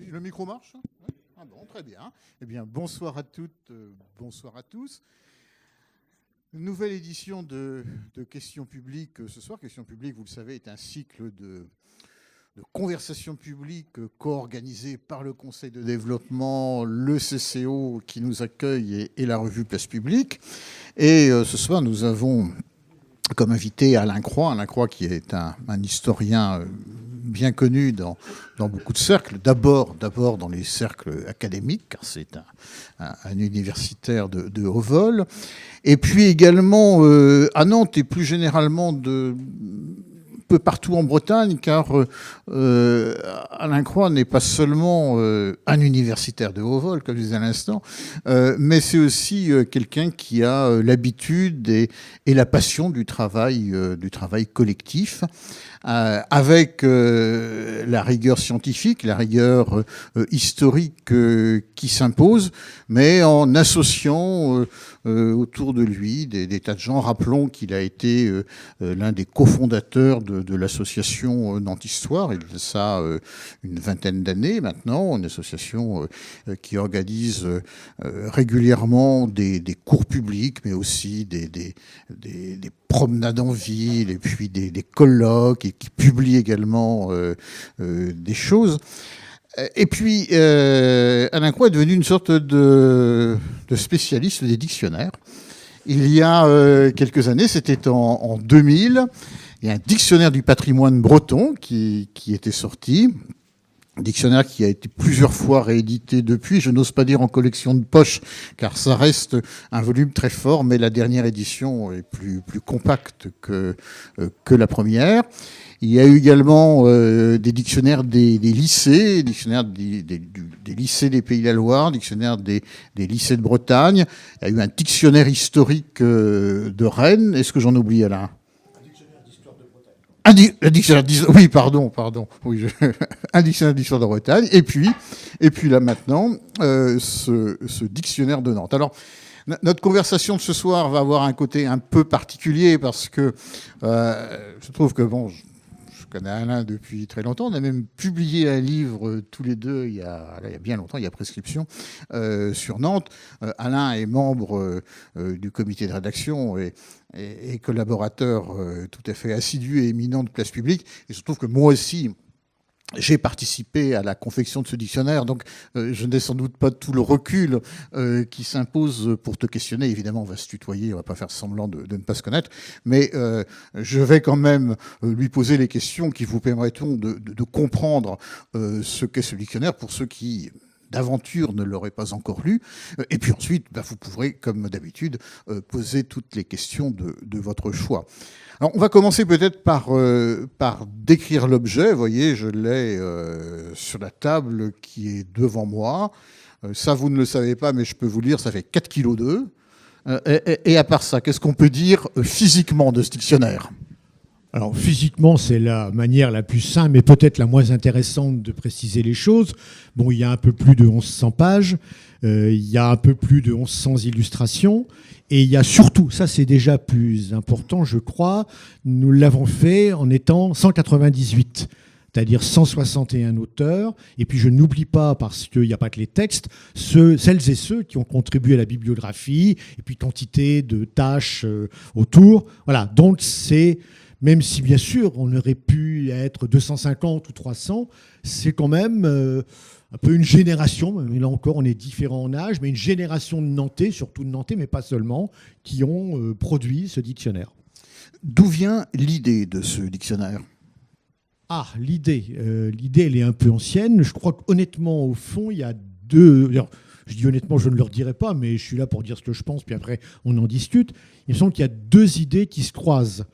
Le micro marche? Oui. Ah bon, très bien. Eh bien, bonsoir à toutes, bonsoir à tous. Une nouvelle édition de Questions publiques ce soir. Questions publiques, vous le savez, est un cycle de conversations publiques co-organisées par le Conseil de développement, le CCO qui nous accueille et la revue Place Publique. Et ce soir, nous avons comme invité Alain Croix qui est un historien bien connu dans beaucoup de cercles, d'abord dans les cercles académiques, car c'est un universitaire de haut vol, et puis également à Nantes et plus généralement peu partout en Bretagne, car Alain Croix n'est pas seulement un universitaire de haut vol, comme je disais à l'instant, mais c'est aussi quelqu'un qui a l'habitude et la passion du travail collectif, avec la rigueur scientifique, la rigueur historique qui s'impose, mais en associant autour de lui des tas de gens. Rappelons qu'il a été l'un des cofondateurs de l'association Nantes Histoire, il a ça une vingtaine d'années maintenant, une association qui organise régulièrement des cours publics, mais aussi des promenades en ville, et puis des colloques, et qui publie également des choses. Et puis, Alain Croix est devenu une sorte de spécialiste des dictionnaires. Il y a quelques années, c'était en 2000, il y a un dictionnaire du patrimoine breton qui était sorti. Un dictionnaire qui a été plusieurs fois réédité depuis, je n'ose pas dire en collection de poche, car ça reste un volume très fort, mais la dernière édition est plus compacte que la première. Il y a eu également des dictionnaires des lycées, dictionnaires des lycées des Pays de la Loire, dictionnaires des lycées de Bretagne. Il y a eu un dictionnaire historique de Rennes. Est-ce que j'en oublie, Alain ? Un dictionnaire d'histoire, oui, pardon. Oui, un dictionnaire d'histoire de Bretagne. Et puis là maintenant, ce dictionnaire de Nantes. Alors, notre conversation de ce soir va avoir un côté un peu particulier parce que je trouve que je connais Alain depuis très longtemps. On a même publié un livre tous les deux il y a bien longtemps, il y a prescription, sur Nantes. Alain est membre du comité de rédaction et collaborateur tout à fait assidu et éminent de Place Publique. Et je trouve que moi aussi, j'ai participé à la confection de ce dictionnaire, donc je n'ai sans doute pas tout le recul qui s'impose pour te questionner. Évidemment, on va se tutoyer, on va pas faire semblant de ne pas se connaître, mais je vais quand même lui poser les questions qui vous permettront de comprendre ce qu'est ce dictionnaire pour ceux qui d'aventure ne l'auraient pas encore lu. Et puis ensuite, vous pourrez, comme d'habitude, poser toutes les questions de votre choix. Alors, on va commencer peut-être par décrire l'objet. Vous voyez, je l'ai sur la table qui est devant moi. Ça, vous ne le savez pas, mais je peux vous le dire, ça fait 4,2 kg. Et à part ça, qu'est-ce qu'on peut dire physiquement de ce dictionnaire ? Alors physiquement, c'est la manière la plus simple, mais peut-être la moins intéressante de préciser les choses. Bon, il y a un peu plus de 1100 pages, il y a un peu plus de 1100 illustrations, et il y a surtout, ça c'est déjà plus important, je crois, nous l'avons fait en étant 198, c'est-à-dire 161 auteurs. Et puis je n'oublie pas, parce qu'il n'y a pas que les textes, celles et ceux qui ont contribué à la bibliographie, et puis quantité de tâches autour. Voilà, donc c'est... Même si, bien sûr, on aurait pu être 250 ou 300, c'est quand même un peu une génération, mais là encore, on est différents en âge, mais une génération de Nantais, surtout de Nantais, mais pas seulement, qui ont produit ce dictionnaire. D'où vient l'idée de ce dictionnaire ? Ah, l'idée, elle est un peu ancienne. Je crois qu'honnêtement, au fond, il y a deux... Je dis honnêtement, je ne leur dirai pas, mais je suis là pour dire ce que je pense, puis après, on en discute. Il me semble qu'il y a deux idées qui se croisent.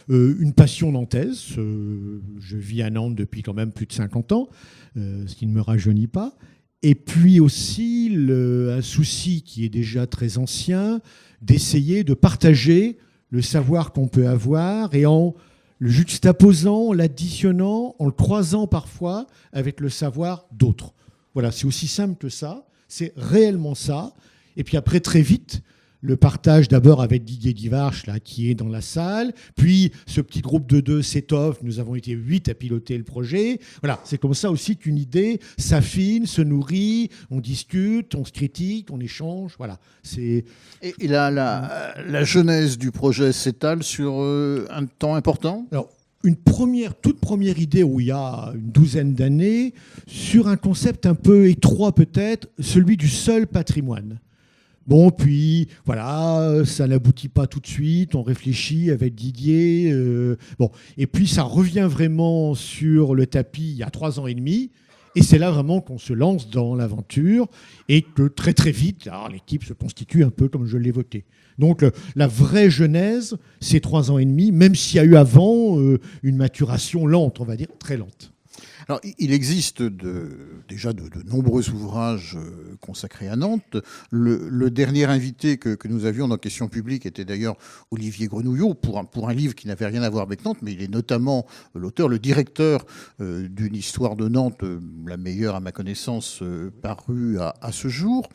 Une passion nantaise, je vis à Nantes depuis quand même plus de 50 ans, ce qui ne me rajeunit pas, et puis aussi un souci qui est déjà très ancien, d'essayer de partager le savoir qu'on peut avoir, et en le juxtaposant, en l'additionnant, en le croisant parfois avec le savoir d'autres. Voilà, c'est aussi simple que ça, c'est réellement ça, et puis après très vite, le partage d'abord avec Didier Divarche, là, qui est dans la salle. Puis, ce petit groupe de 2 s'étoffe. Nous avons été 8 à piloter le projet. Voilà, c'est comme ça aussi qu'une idée s'affine, se nourrit, on discute, on se critique, on échange. Voilà. Et la genèse du projet s'étale sur un temps important ? Alors, toute première idée où il y a une douzaine d'années, sur un concept un peu étroit peut-être, celui du seul patrimoine. Bon, puis voilà, ça n'aboutit pas tout de suite, on réfléchit avec Didier. Et puis ça revient vraiment sur le tapis il y a 3 ans et demi. Et c'est là vraiment qu'on se lance dans l'aventure et que très très vite, alors, l'équipe se constitue un peu comme je l'évoquais. Donc la vraie genèse, c'est 3 ans et demi, même s'il y a eu avant une maturation lente, on va dire, très lente. Alors, il existe déjà de nombreux ouvrages consacrés à Nantes. Le dernier invité que nous avions dans Questions publiques était d'ailleurs Olivier Grenouillot, pour un livre qui n'avait rien à voir avec Nantes, mais il est notamment l'auteur, le directeur d'une histoire de Nantes, la meilleure à ma connaissance, parue à ce jour.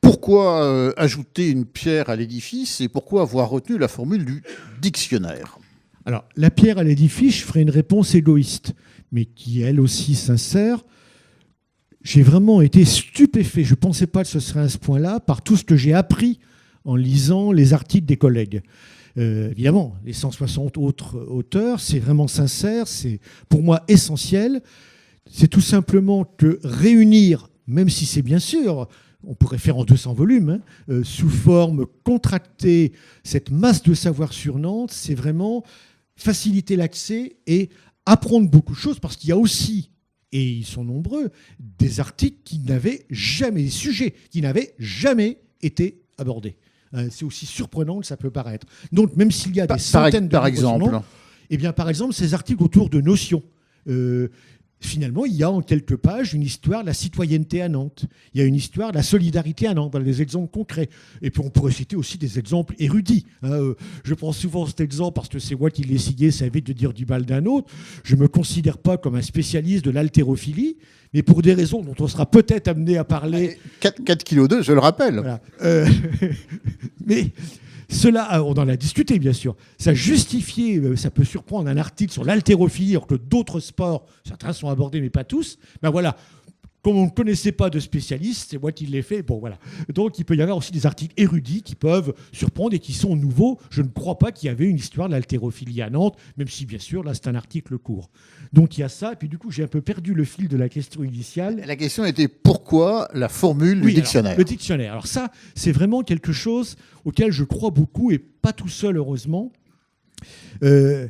Pourquoi ajouter une pierre à l'édifice et pourquoi avoir retenu la formule du dictionnaire ? Alors, la pierre à l'édifice, je ferai une réponse égoïste, mais qui est elle aussi sincère. J'ai vraiment été stupéfait, je ne pensais pas que ce serait à ce point-là, par tout ce que j'ai appris en lisant les articles des collègues. Évidemment, les 160 autres auteurs, c'est vraiment sincère, c'est pour moi essentiel. C'est tout simplement que réunir, même si c'est bien sûr, on pourrait faire en 200 volumes, sous forme contractée, cette masse de savoir sur Nantes, c'est vraiment faciliter l'accès et apprendre beaucoup de choses, parce qu'il y a aussi, et ils sont nombreux, des articles des sujets qui n'avaient jamais été abordés. C'est aussi surprenant que ça peut paraître. Donc, même s'il y a des centaines de par exemple, par exemple, ces articles autour de notions. Finalement, il y a en quelques pages une histoire de la citoyenneté à Nantes. Il y a une histoire de la solidarité à Nantes, dans des exemples concrets. Et puis on pourrait citer aussi des exemples érudits. Je prends souvent cet exemple parce que c'est moi qui l'ai signé, ça évite de dire du mal d'un autre. Je ne me considère pas comme un spécialiste de l'haltérophilie, mais pour des raisons dont on sera peut-être amené à parler. 4,2 kg, je le rappelle. Voilà. Mais cela, on en a discuté, bien sûr. Ça justifiait, ça peut surprendre un article sur l'haltérophilie, alors que d'autres sports, certains sont abordés, mais pas tous. Ben voilà, comme on ne connaissait pas de spécialistes, c'est moi qui l'ai fait. Bon, voilà. Donc, il peut y avoir aussi des articles érudits qui peuvent surprendre et qui sont nouveaux. Je ne crois pas qu'il y avait une histoire de l'haltérophilie à Nantes, même si, bien sûr, là, c'est un article court. Donc, il y a ça. Et puis, du coup, j'ai un peu perdu le fil de la question initiale. La question était pourquoi la formule du dictionnaire ? Alors, le dictionnaire. Alors ça, c'est vraiment quelque chose auquel je crois beaucoup, et pas tout seul, heureusement. Ce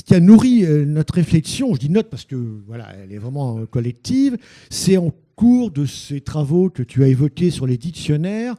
qui a nourri notre réflexion, je dis notre parce que voilà, elle est vraiment collective, c'est en cours de ces travaux que tu as évoqués sur les dictionnaires,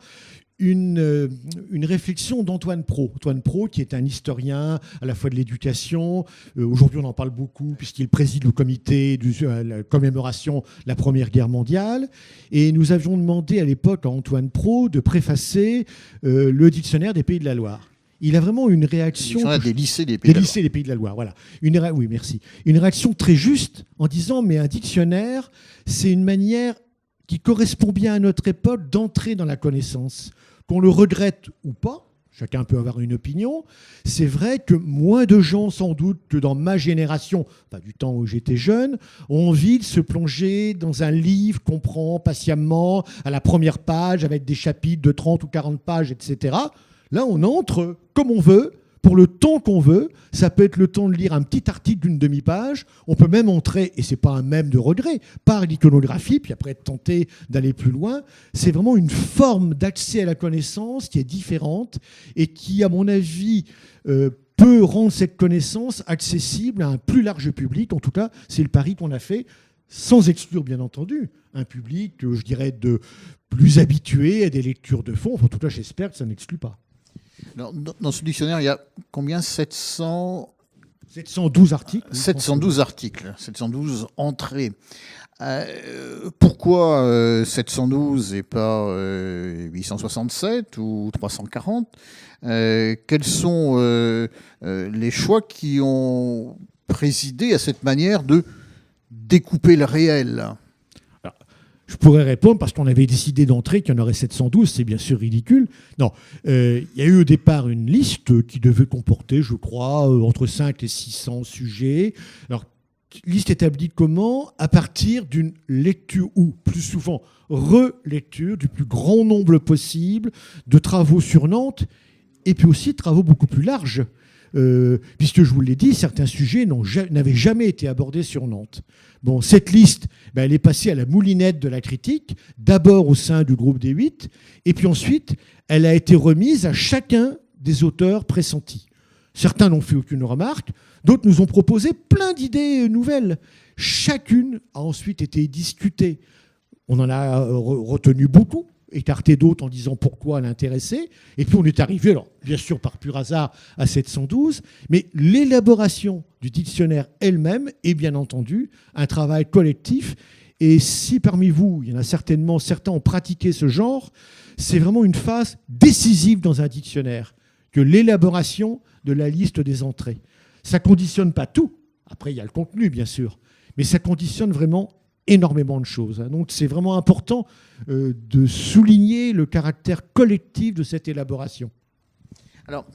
une réflexion d'Antoine Pro. Antoine Pro, qui est un historien à la fois de l'éducation. Aujourd'hui, on en parle beaucoup puisqu'il préside le comité de la commémoration de la Première Guerre mondiale. Et nous avions demandé à l'époque à Antoine Pro de préfacer le dictionnaire des Pays de la Loire. Il a vraiment une réaction... Des lycées des Pays de la Loire. Des lycées des Pays de la Loire, voilà. Oui, merci. Une réaction très juste en disant, mais un dictionnaire, c'est une manière qui correspond bien à notre époque d'entrer dans la connaissance. Qu'on le regrette ou pas, chacun peut avoir une opinion, c'est vrai que moins de gens, sans doute, que dans ma génération, enfin, du temps où j'étais jeune, ont envie de se plonger dans un livre qu'on prend patiemment à la première page, avec des chapitres de 30 ou 40 pages, etc. Là, on entre comme on veut, pour le temps qu'on veut. Ça peut être le temps de lire un petit article d'une demi-page. On peut même entrer, et ce n'est pas un même de regret, par l'iconographie, puis après être tenté d'aller plus loin. C'est vraiment une forme d'accès à la connaissance qui est différente et qui, à mon avis, peut rendre cette connaissance accessible à un plus large public. En tout cas, c'est le pari qu'on a fait, sans exclure, bien entendu, un public, je dirais, de plus habitué à des lectures de fond. Enfin, en tout cas, j'espère que ça n'exclut pas. Alors, dans ce dictionnaire, il y a combien ? 712 articles. 712 articles, 712 entrées. Pourquoi 712 et pas 867 ou 340 ? Quels sont les choix qui ont présidé à cette manière de découper le réel ? Je pourrais répondre parce qu'on avait décidé d'entrer qu'il y en aurait 712, c'est bien sûr ridicule. Non, il y a eu au départ une liste qui devait comporter, je crois, entre 5 et 600 sujets. Alors, liste établie comment? À partir d'une lecture ou, plus souvent, relecture du plus grand nombre possible de travaux sur Nantes et puis aussi de travaux beaucoup plus larges. Puisque je vous l'ai dit, certains sujets n'avaient jamais été abordés sur Nantes. Bon, cette liste, elle est passée à la moulinette de la critique, d'abord au sein du groupe des 8, et puis ensuite, elle a été remise à chacun des auteurs pressentis. Certains n'ont fait aucune remarque, d'autres nous ont proposé plein d'idées nouvelles. Chacune a ensuite été discutée. On en a retenu beaucoup, écarté d'autres en disant pourquoi l'intéresser. Et puis on est arrivé, alors bien sûr par pur hasard, à 712, mais l'élaboration du dictionnaire elle-même est bien entendu un travail collectif. Et si parmi vous, il y en a certainement, certains ont pratiqué ce genre, c'est vraiment une phase décisive dans un dictionnaire que l'élaboration de la liste des entrées. Ça ne conditionne pas tout. Après, il y a le contenu, bien sûr, mais ça conditionne vraiment énormément de choses. Donc c'est vraiment important de souligner le caractère collectif de cette élaboration. Alors,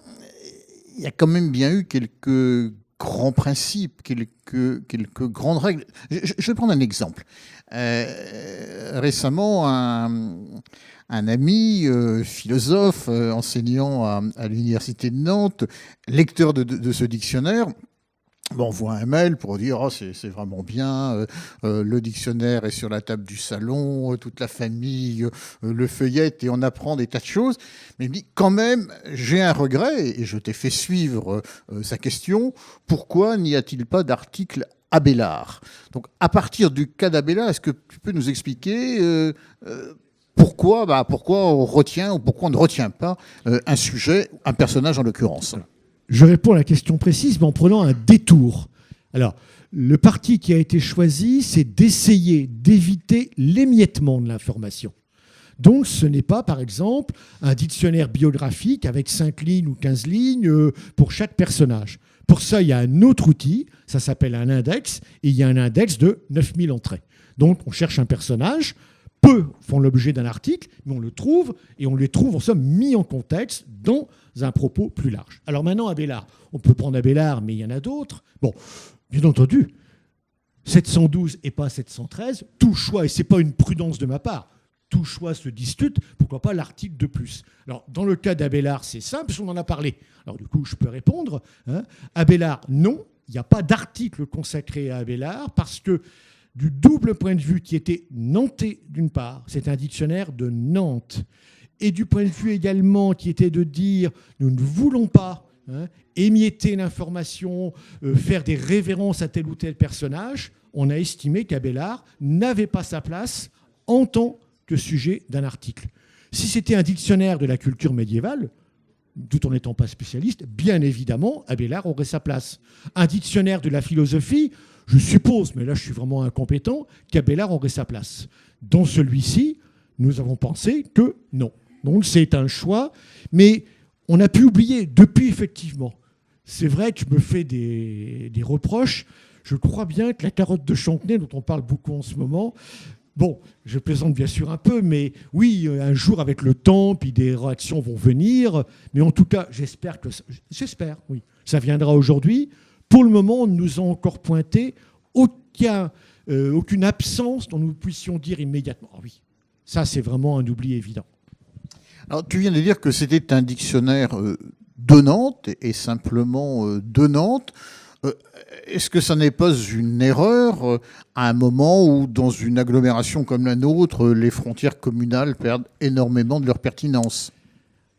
il y a quand même bien eu quelques grands principes, quelques grandes règles. Je vais prendre un exemple. Récemment, un ami philosophe, enseignant à l'université de Nantes, lecteur de ce dictionnaire, m'envoie un mail pour dire « Oh, c'est vraiment bien, le dictionnaire est sur la table du salon, toute la famille le feuillette et on apprend des tas de choses. » Mais il me dit « Quand même, j'ai un regret, et je t'ai fait suivre sa question, pourquoi n'y a-t-il pas d'article Abélard ?» Donc, à partir du cas d'Abélard, est-ce que tu peux nous expliquer pourquoi on retient ou pourquoi on ne retient pas un sujet, un personnage en l'occurrence ? Je réponds à la question précise, mais en prenant un détour. Alors, le parti qui a été choisi, c'est d'essayer d'éviter l'émiettement de l'information. Donc, ce n'est pas, par exemple, un dictionnaire biographique avec 5 lignes ou 15 lignes pour chaque personnage. Pour ça, il y a un autre outil, ça s'appelle un index, et il y a un index de 9000 entrées. Donc, on cherche un personnage, peu font l'objet d'un article, mais on le trouve, et on les trouve en somme mis en contexte dans un propos plus large. Alors maintenant, Abélard, on peut prendre Abélard, mais il y en a d'autres. Bon, bien entendu, 712 et pas 713, tout choix, et ce n'est pas une prudence de ma part, tout choix se discute, pourquoi pas l'article de plus. Alors, dans le cas d'Abélard, c'est simple, parce qu'on en a parlé. Alors du coup, je peux répondre. Abélard, non, il n'y a pas d'article consacré à Abélard, parce que du double point de vue qui était nantais d'une part, c'est un dictionnaire de Nantes, et du point de vue également qui était de dire nous ne voulons pas émietter l'information, faire des révérences à tel ou tel personnage, on a estimé qu'Abélard n'avait pas sa place en tant que sujet d'un article. Si c'était un dictionnaire de la culture médiévale, tout en n'étant pas spécialiste, bien évidemment, Abélard aurait sa place. Un dictionnaire de la philosophie, je suppose, mais là je suis vraiment incompétent, qu'Abélard aurait sa place. Dans celui-ci, nous avons pensé que non. Donc c'est un choix, mais on a pu oublier depuis effectivement. C'est vrai que je me fais des reproches. Je crois bien que la carotte de Chantenay, dont on parle beaucoup en ce moment, bon, je plaisante bien sûr un peu, mais oui, un jour avec le temps, puis des réactions vont venir. Mais en tout cas, j'espère, oui, ça viendra aujourd'hui. Pour le moment, on ne nous a encore pointé aucune absence dont nous puissions dire immédiatement. Ah oui, ça c'est vraiment un oubli évident. Alors, tu viens de dire que c'était un dictionnaire de Nantes et simplement de Nantes. Est-ce que ça n'est pas une erreur à un moment où, dans une agglomération comme la nôtre, les frontières communales perdent énormément de leur pertinence ?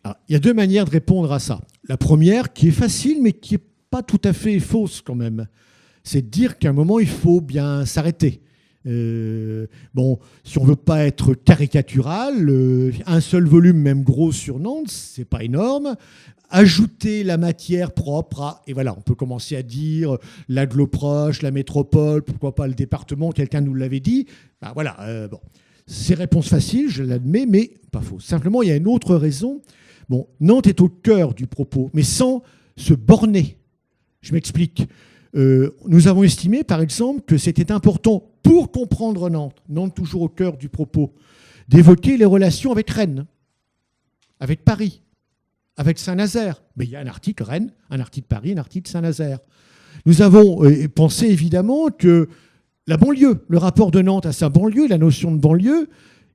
Alors, il y a deux manières de répondre à ça. La première, qui est facile, mais qui n'est pas tout à fait fausse quand même, c'est de dire qu'à un moment, il faut bien s'arrêter. Bon, si on ne veut pas être caricatural, un seul volume, même gros sur Nantes, c'est pas énorme. Ajouter la matière propre à, et voilà, on peut commencer à dire l'agglo proche, la métropole, pourquoi pas le département, quelqu'un nous l'avait dit. Ben voilà, bon, c'est réponse facile, je l'admets, mais pas faux. Simplement, il y a une autre raison. Bon, Nantes est au cœur du propos, mais sans se borner. Je m'explique. Nous avons estimé, par exemple, que c'était important pour comprendre Nantes, Nantes toujours au cœur du propos, d'évoquer les relations avec Rennes, avec Paris, avec Saint-Nazaire. Mais il y a un article Rennes, un article Paris, un article Saint-Nazaire. Nous avons pensé évidemment que la banlieue, le rapport de Nantes à sa banlieue, la notion de banlieue,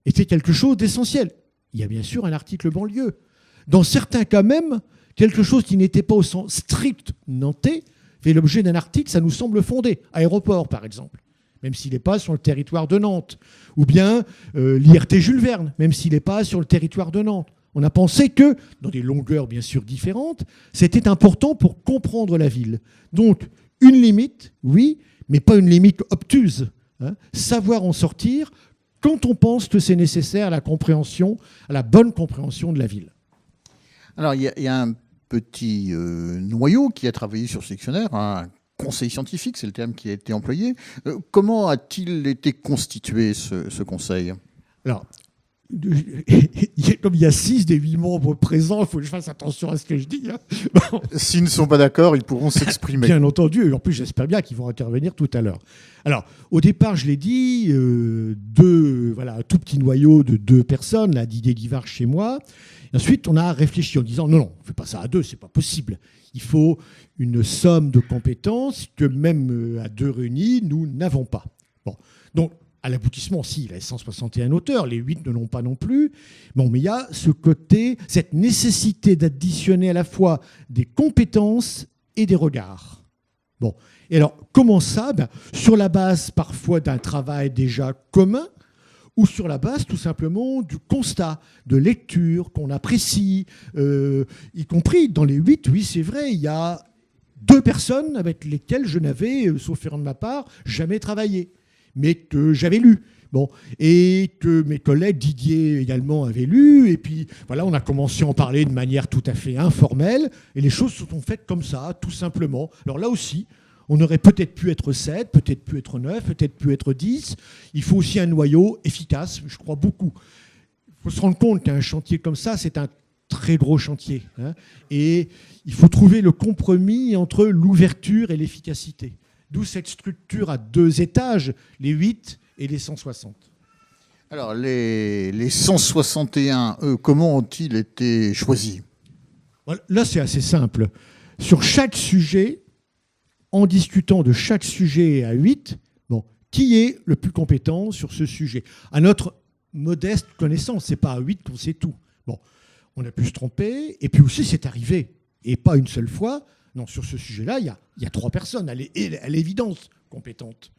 était quelque chose d'essentiel. Il y a bien sûr un article banlieue. Dans certains cas même, quelque chose qui n'était pas au sens strict nantais fait l'objet d'un article, ça nous semble fondé. Aéroport, par exemple, même s'il n'est pas sur le territoire de Nantes. Ou bien l'IRT Jules Verne, même s'il n'est pas sur le territoire de Nantes. On a pensé que, dans des longueurs bien sûr différentes, c'était important pour comprendre la ville. Donc, une limite, oui, mais pas une limite obtuse. Savoir en sortir quand on pense que c'est nécessaire à la compréhension, à la bonne compréhension de la ville. Alors, il y a un petit noyau qui a travaillé sur ce dictionnaire, un conseil scientifique, c'est le terme qui a été employé. Comment a-t-il été constitué, ce conseil ? Alors, comme il y a 6 des 8 membres présents, il faut que je fasse attention à ce que je dis. Bon. S'ils ne sont pas d'accord, ils pourront s'exprimer. Bien entendu, et en plus j'espère bien qu'ils vont intervenir tout à l'heure. Alors, au départ, je l'ai dit, un tout petit noyau de 2 personnes, là, Didier Livard chez moi. Et ensuite, on a réfléchi en disant non, on ne fait pas ça à 2, c'est pas possible. Il faut une somme de compétences que même à 2 réunis, nous n'avons pas. Bon, donc, à l'aboutissement, si, il y a 161 auteurs, les 8 ne l'ont pas non plus. Bon, mais il y a ce côté, cette nécessité d'additionner à la fois des compétences et des regards. Bon, et alors, comment ça ? Sur la base parfois d'un travail déjà commun, ou sur la base tout simplement du constat, de lecture qu'on apprécie, y compris dans les 8, oui c'est vrai, il y a 2 personnes avec lesquelles je n'avais, sauf erreur de ma part, jamais travaillé, mais que j'avais lu. Bon, et que mes collègues Didier également avaient lu, et puis voilà, on a commencé à en parler de manière tout à fait informelle, et les choses se sont faites comme ça, tout simplement. Alors là aussi, on aurait peut-être pu être 7, peut-être pu être 9, peut-être pu être 10. Il faut aussi un noyau efficace, je crois beaucoup. Il faut se rendre compte qu'un chantier comme ça, c'est un très gros chantier. Et il faut trouver le compromis entre l'ouverture et l'efficacité. D'où cette structure à 2 étages, les 8 et les 160. Alors, les 161, comment ont-ils été choisis ? Là, c'est assez simple. Sur chaque sujet, en discutant de chaque sujet à 8, qui est le plus compétent sur ce sujet ? À notre modeste connaissance, ce n'est pas à 8 qu'on sait tout. Bon, on a pu se tromper, et puis aussi c'est arrivé, et pas une seule fois. Non, sur ce sujet-là, il y a 3 personnes, à l'évidence, compétentes.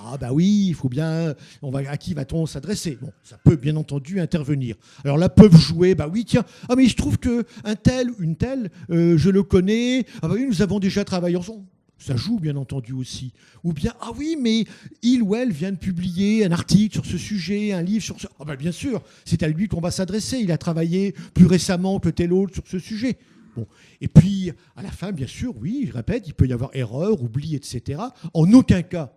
Ah bah oui, il faut bien, à qui va-t-on s'adresser ? Bon, ça peut bien entendu intervenir. Alors là, peuvent jouer, bah oui, tiens, ah mais il se trouve qu'un tel, une telle, je le connais, ah bah oui, nous avons déjà travaillé ensemble. Ça joue bien entendu aussi. Ou bien, ah oui, mais il ou elle vient de publier un article sur ce sujet, un livre sur ce... Ah ben bien sûr, c'est à lui qu'on va s'adresser. Il a travaillé plus récemment que tel autre sur ce sujet. Bon. Et puis, à la fin, bien sûr, oui, je répète, il peut y avoir erreur, oubli, etc. En aucun cas,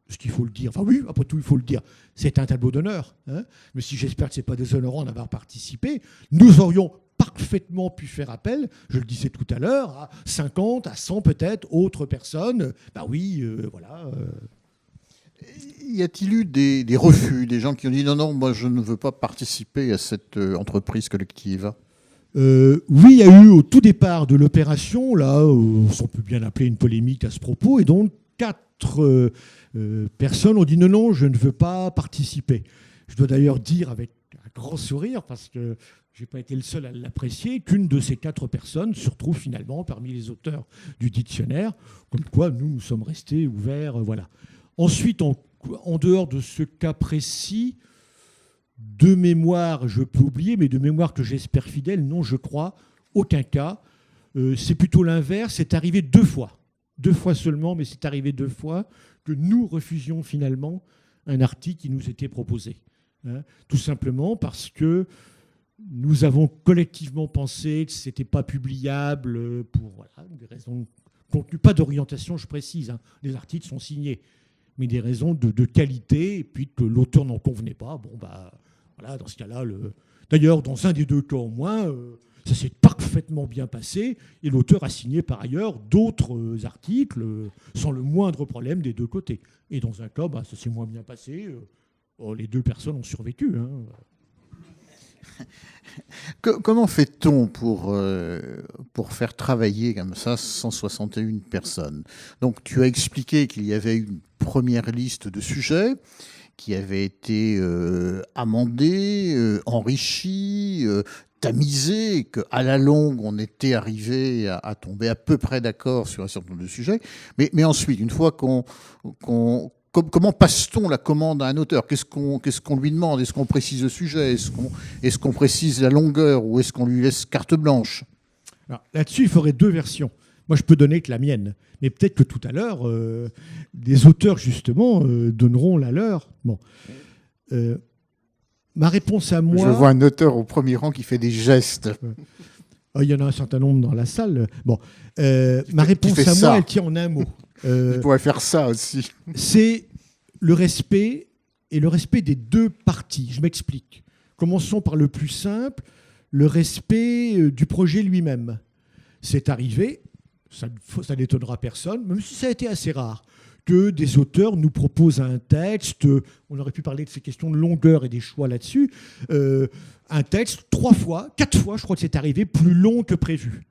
ce qu'il faut le dire, enfin oui, après tout, il faut le dire, c'est un tableau d'honneur. Mais si j'espère que ce n'est pas déshonorant d'avoir participé, nous aurions parfaitement pu faire appel, je le disais tout à l'heure, à 50, à 100 peut-être autres personnes. Ben oui, voilà. Y a-t-il eu des refus, des gens qui ont dit non, moi je ne veux pas participer à cette entreprise collective ? Oui, il y a eu au tout départ de l'opération, là, on peut bien appeler une polémique à ce propos, et donc 4 personnes ont dit non, je ne veux pas participer. Je dois d'ailleurs dire avec un grand sourire, parce que je n'ai pas été le seul à l'apprécier, qu'une de ces 4 personnes se retrouve finalement parmi les auteurs du dictionnaire, comme quoi nous sommes restés ouverts. Voilà. Ensuite, en dehors de ce cas précis, de mémoire, je peux oublier, mais de mémoire que j'espère fidèle, non, je crois, aucun cas. C'est plutôt l'inverse, c'est arrivé 2 fois. 2 fois seulement, mais c'est arrivé 2 fois que nous refusions finalement un article qui nous était proposé. Tout simplement parce que nous avons collectivement pensé que ce n'était pas publiable pour des raisons de contenu, pas d'orientation, je précise. Les articles sont signés, mais des raisons de qualité, et puis que l'auteur n'en convenait pas. Bon, bah, voilà, dans ce cas-là, d'ailleurs, dans un des 2 cas au moins, ça s'est parfaitement bien passé et l'auteur a signé par ailleurs d'autres articles sans le moindre problème des deux côtés. Et dans un cas, ça s'est moins bien passé. Les deux personnes ont survécu. Hein. Comment fait-on pour faire travailler comme ça 161 personnes? Donc tu as expliqué qu'il y avait une première liste de sujets qui avait été amendée, enrichie, tamisée, et qu'à la longue on était arrivé à tomber à peu près d'accord sur un certain nombre de sujets. Mais ensuite, une fois comment passe-t-on la commande à un auteur? Qu'est-ce qu'on lui demande? Est-ce qu'on précise le sujet? Est-ce qu'on précise la longueur? Ou est-ce qu'on lui laisse carte blanche? Alors, là-dessus, il faudrait deux versions. Moi, je peux donner que la mienne. Mais peut-être que tout à l'heure, des auteurs, justement, donneront la leur. Bon. Ma réponse à moi... Je vois un auteur au premier rang qui fait des gestes. Il y en a un certain nombre dans la salle. Bon. Ma réponse à moi, elle tient en un mot. Il pourrait faire ça aussi. C'est le respect et le respect des deux parties. Je m'explique. Commençons par le plus simple, le respect du projet lui-même. C'est arrivé, ça n'étonnera personne, même si ça a été assez rare, que des auteurs nous proposent un texte, on aurait pu parler de ces questions de longueur et des choix là-dessus, un texte 3 fois, 4 fois, je crois que c'est arrivé, plus long que prévu.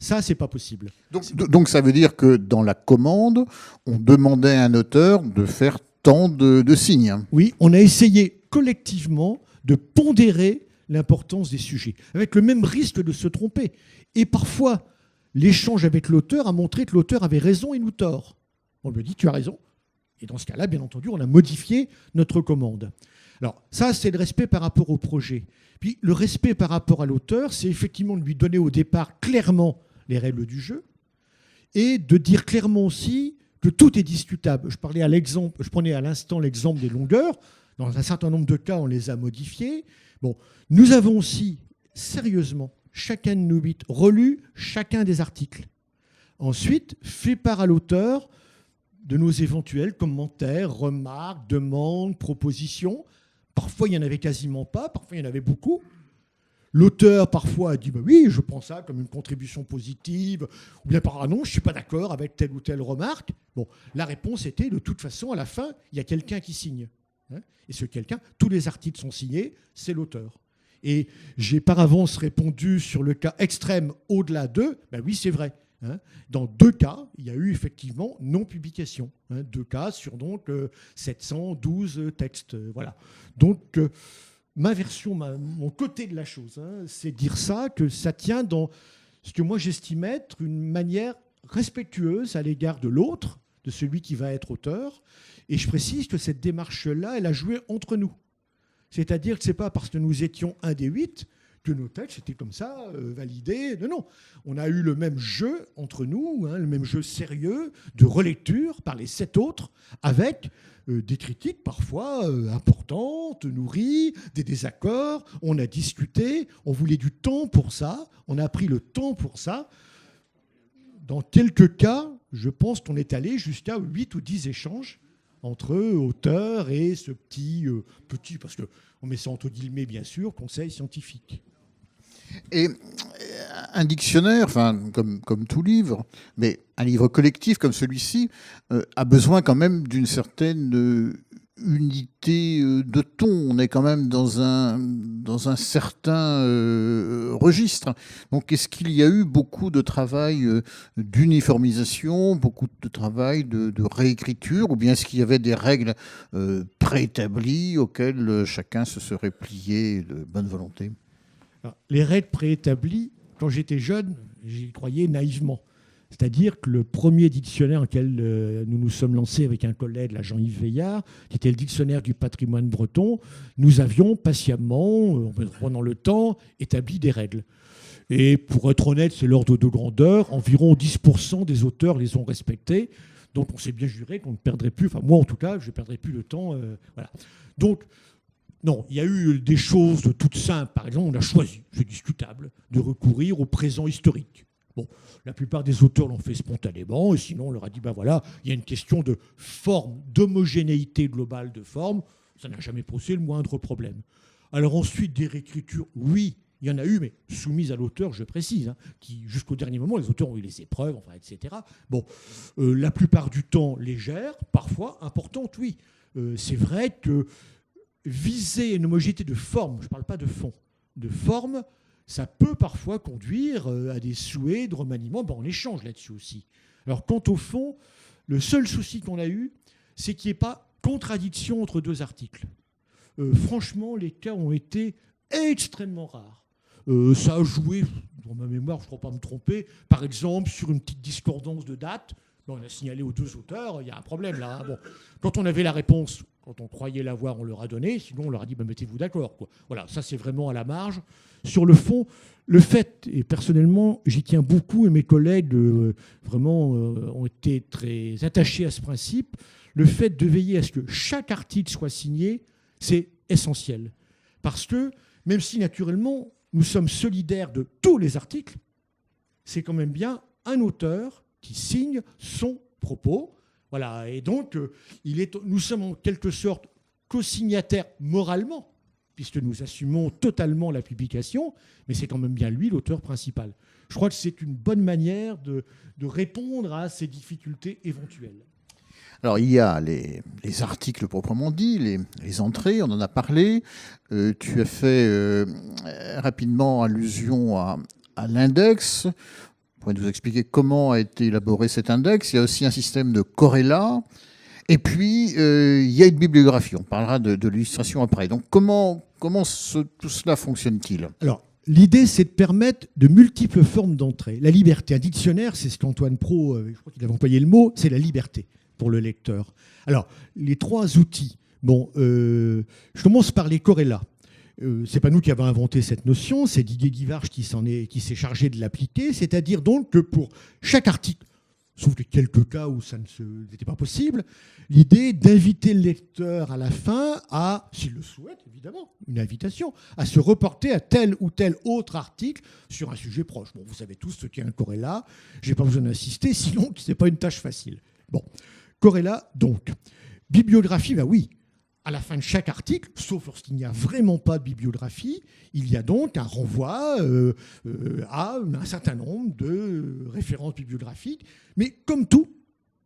Ça, c'est pas possible. Donc ça veut dire que dans la commande, on demandait à un auteur de faire tant de signes. Oui, on a essayé collectivement de pondérer l'importance des sujets, avec le même risque de se tromper. Et parfois, l'échange avec l'auteur a montré que l'auteur avait raison et nous tort. On lui dit, tu as raison. Et dans ce cas-là, bien entendu, on a modifié notre commande. Alors ça, c'est le respect par rapport au projet. Puis le respect par rapport à l'auteur, c'est effectivement de lui donner au départ clairement les règles du jeu et de dire clairement aussi que tout est discutable. Je prenais à l'instant l'exemple des longueurs. Dans un certain nombre de cas, on les a modifiées. Bon, nous avons aussi, sérieusement, chacun de nous 8, relu chacun des articles. Ensuite, fait part à l'auteur de nos éventuels commentaires, remarques, demandes, propositions. Parfois, il n'y en avait quasiment pas, parfois, il y en avait beaucoup. L'auteur, parfois, a dit oui, je prends ça comme une contribution positive, ou bien non, je ne suis pas d'accord avec telle ou telle remarque. Bon, la réponse était, de toute façon, à la fin, il y a quelqu'un qui signe. Et ce quelqu'un, tous les articles sont signés, c'est l'auteur. Et j'ai par avance répondu sur le cas extrême au-delà d'eux, oui, c'est vrai. Dans 2 cas, il y a eu effectivement non-publication. 2 cas sur donc 712 textes. Voilà. Donc, ma version, mon côté de la chose, c'est dire ça, que ça tient dans ce que moi j'estime être une manière respectueuse à l'égard de l'autre, de celui qui va être auteur. Et je précise que cette démarche-là, elle a joué entre nous. C'est-à-dire que ce n'est pas parce que nous étions un des 8 que nos textes étaient comme ça, validés. Non. On a eu le même jeu entre nous, le même jeu sérieux de relecture par les 7 autres, avec des critiques parfois importantes, nourries, des désaccords. On a discuté, on voulait du temps pour ça, on a pris le temps pour ça. Dans quelques cas, je pense qu'on est allé jusqu'à 8 ou 10 échanges entre auteurs et ce petit, parce qu'on met ça entre guillemets bien sûr, conseil scientifique. Et un dictionnaire, comme tout livre, mais un livre collectif comme celui-ci, a besoin quand même d'une certaine unité de ton. On est quand même dans un certain registre. Donc, est-ce qu'il y a eu beaucoup de travail d'uniformisation, beaucoup de travail de réécriture, ou bien est-ce qu'il y avait des règles préétablies auxquelles chacun se serait plié de bonne volonté ? Alors, les règles préétablies, quand j'étais jeune, j'y croyais naïvement. C'est-à-dire que le premier dictionnaire auquel nous nous sommes lancés avec un collègue, là, Jean-Yves Veillard, qui était le dictionnaire du patrimoine breton, nous avions patiemment, pendant le temps, établi des règles. Et pour être honnête, c'est l'ordre de grandeur, environ 10% des auteurs les ont respectés. Donc on s'est bien juré qu'on ne perdrait plus, enfin moi en tout cas, je ne perdrais plus le temps. Voilà. Donc, non, il y a eu des choses toutes simples. Par exemple, on a choisi, c'est discutable, de recourir au présent historique. Bon, la plupart des auteurs l'ont fait spontanément, et sinon on leur a dit, voilà, il y a une question de forme, d'homogénéité globale de forme, ça n'a jamais posé le moindre problème. Alors ensuite, des réécritures, oui, Il y en a eu, mais soumises à l'auteur, je précise, hein, qui jusqu'au dernier moment, les auteurs ont eu les épreuves, enfin, etc. Bon, la plupart du temps légères, parfois importantes, oui. C'est vrai que viser une homogénéité de forme, je ne parle pas de fond, de forme, ça peut parfois conduire à des souhaits de remaniement. On échange là-dessus aussi. Alors, quant au fond, le seul souci qu'on a eu, c'est qu'il n'y ait pas contradiction entre deux articles. Franchement, les cas ont été extrêmement rares. Ça a joué, dans ma mémoire, je ne crois pas me tromper, par exemple, sur une petite discordance de date. On a signalé aux deux auteurs, il y a un problème là. Bon, quand on avait la réponse, quand on croyait l'avoir, on leur a donné. Sinon, on leur a dit, mettez-vous d'accord, quoi. Voilà, ça c'est vraiment à la marge. Sur le fond, le fait, et personnellement, j'y tiens beaucoup, et mes collègues vraiment ont été très attachés à ce principe, le fait de veiller à ce que chaque article soit signé, c'est essentiel. Parce que, même si naturellement, nous sommes solidaires de tous les articles, c'est quand même bien un auteur qui signe son propos. Voilà. Et donc, nous sommes en quelque sorte co-signataires moralement, puisque nous assumons totalement la publication, mais c'est quand même bien lui l'auteur principal. Je crois que c'est une bonne manière de répondre à ces difficultés éventuelles. Alors, il y a les articles proprement dits, les entrées, on en a parlé. Tu as fait rapidement allusion à l'index. Vous pouvez nous expliquer comment a été élaboré cet index. Il y a aussi un système de corrélat. Et puis, il y a une bibliographie. On parlera de l'illustration après. Donc, comment tout cela fonctionne-t-il ? Alors, l'idée, c'est de permettre de multiples formes d'entrée. La liberté, un dictionnaire, c'est ce qu'Antoine Pro, je crois qu'il avait employé le mot, c'est la liberté pour le lecteur. Alors, les trois outils. Bon, je commence par les corrélats. C'est pas nous qui avons inventé cette notion, c'est Didier Guivarch qui s'est chargé de l'appliquer, c'est-à-dire donc que pour chaque article, sauf les quelques cas où ça n'était pas possible, l'idée d'inviter le lecteur à la fin à, s'il le souhaite évidemment, une invitation, à se reporter à tel ou tel autre article sur un sujet proche. Bon, vous savez tous ce qu'est un corrélat, je n'ai pas besoin d'insister, sinon ce n'est pas une tâche facile. Bon, corrélat donc. Bibliographie, ben oui. À la fin de chaque article, sauf lorsqu'il n'y a vraiment pas de bibliographie, il y a donc un renvoi à un certain nombre de références bibliographiques. Mais comme tout,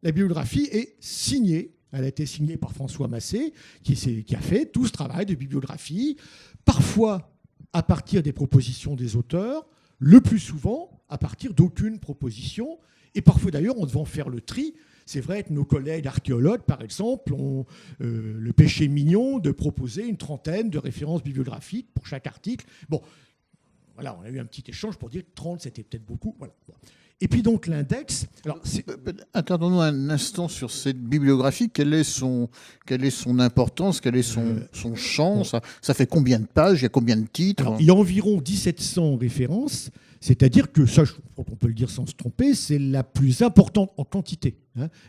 la bibliographie est signée. Elle a été signée par François Massé, qui a fait tout ce travail de bibliographie, parfois à partir des propositions des auteurs, le plus souvent à partir d'aucune proposition. Et parfois d'ailleurs, on devant faire le tri. C'est vrai que nos collègues archéologues, par exemple, ont le péché mignon de proposer une trentaine de références bibliographiques pour chaque article. Bon, voilà, on a eu un petit échange pour dire que 30, c'était peut-être beaucoup. Voilà. Et puis donc l'index... Attendons-nous un instant sur cette bibliographie. Quelle est son importance? Quel est son champ? Bon. Ça fait combien de pages? Il y a combien de titres? Alors, il y a environ 1700 références. C'est-à-dire que, ça, on peut le dire sans se tromper, c'est la plus importante en quantité.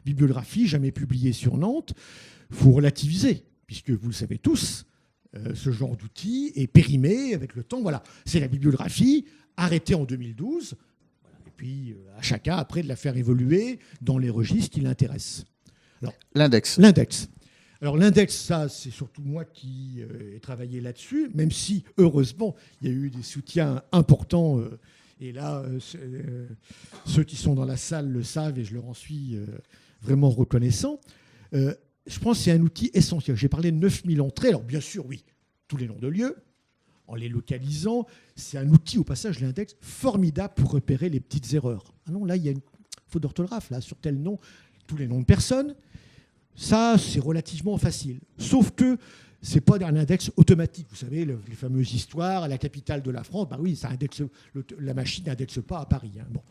Bibliographie, jamais publiée sur Nantes. Il faut relativiser, puisque vous le savez tous, ce genre d'outil est périmé avec le temps. Voilà, c'est la bibliographie arrêtée en 2012. Et puis, à chacun, après, de la faire évoluer dans les registres qui l'intéressent. Alors, l'index. Alors l'index, ça, c'est surtout moi qui ai travaillé là-dessus, même si, heureusement, il y a eu des soutiens importants. Et là, ceux qui sont dans la salle le savent et je leur en suis vraiment reconnaissant. Je pense que c'est un outil essentiel. J'ai parlé de 9000 entrées. Alors bien sûr, oui, tous les noms de lieux, en les localisant. C'est un outil, au passage, l'index, formidable pour repérer les petites erreurs. Ah non, là, il y a une faute d'orthographe, là, sur tel nom, tous les noms de personnes. Ça, c'est relativement facile. Sauf que ce n'est pas un index automatique. Vous savez, les fameuses histoires, la capitale de la France, bah oui, ça indexe, la machine n'indexe pas à Paris. Hein. Bon.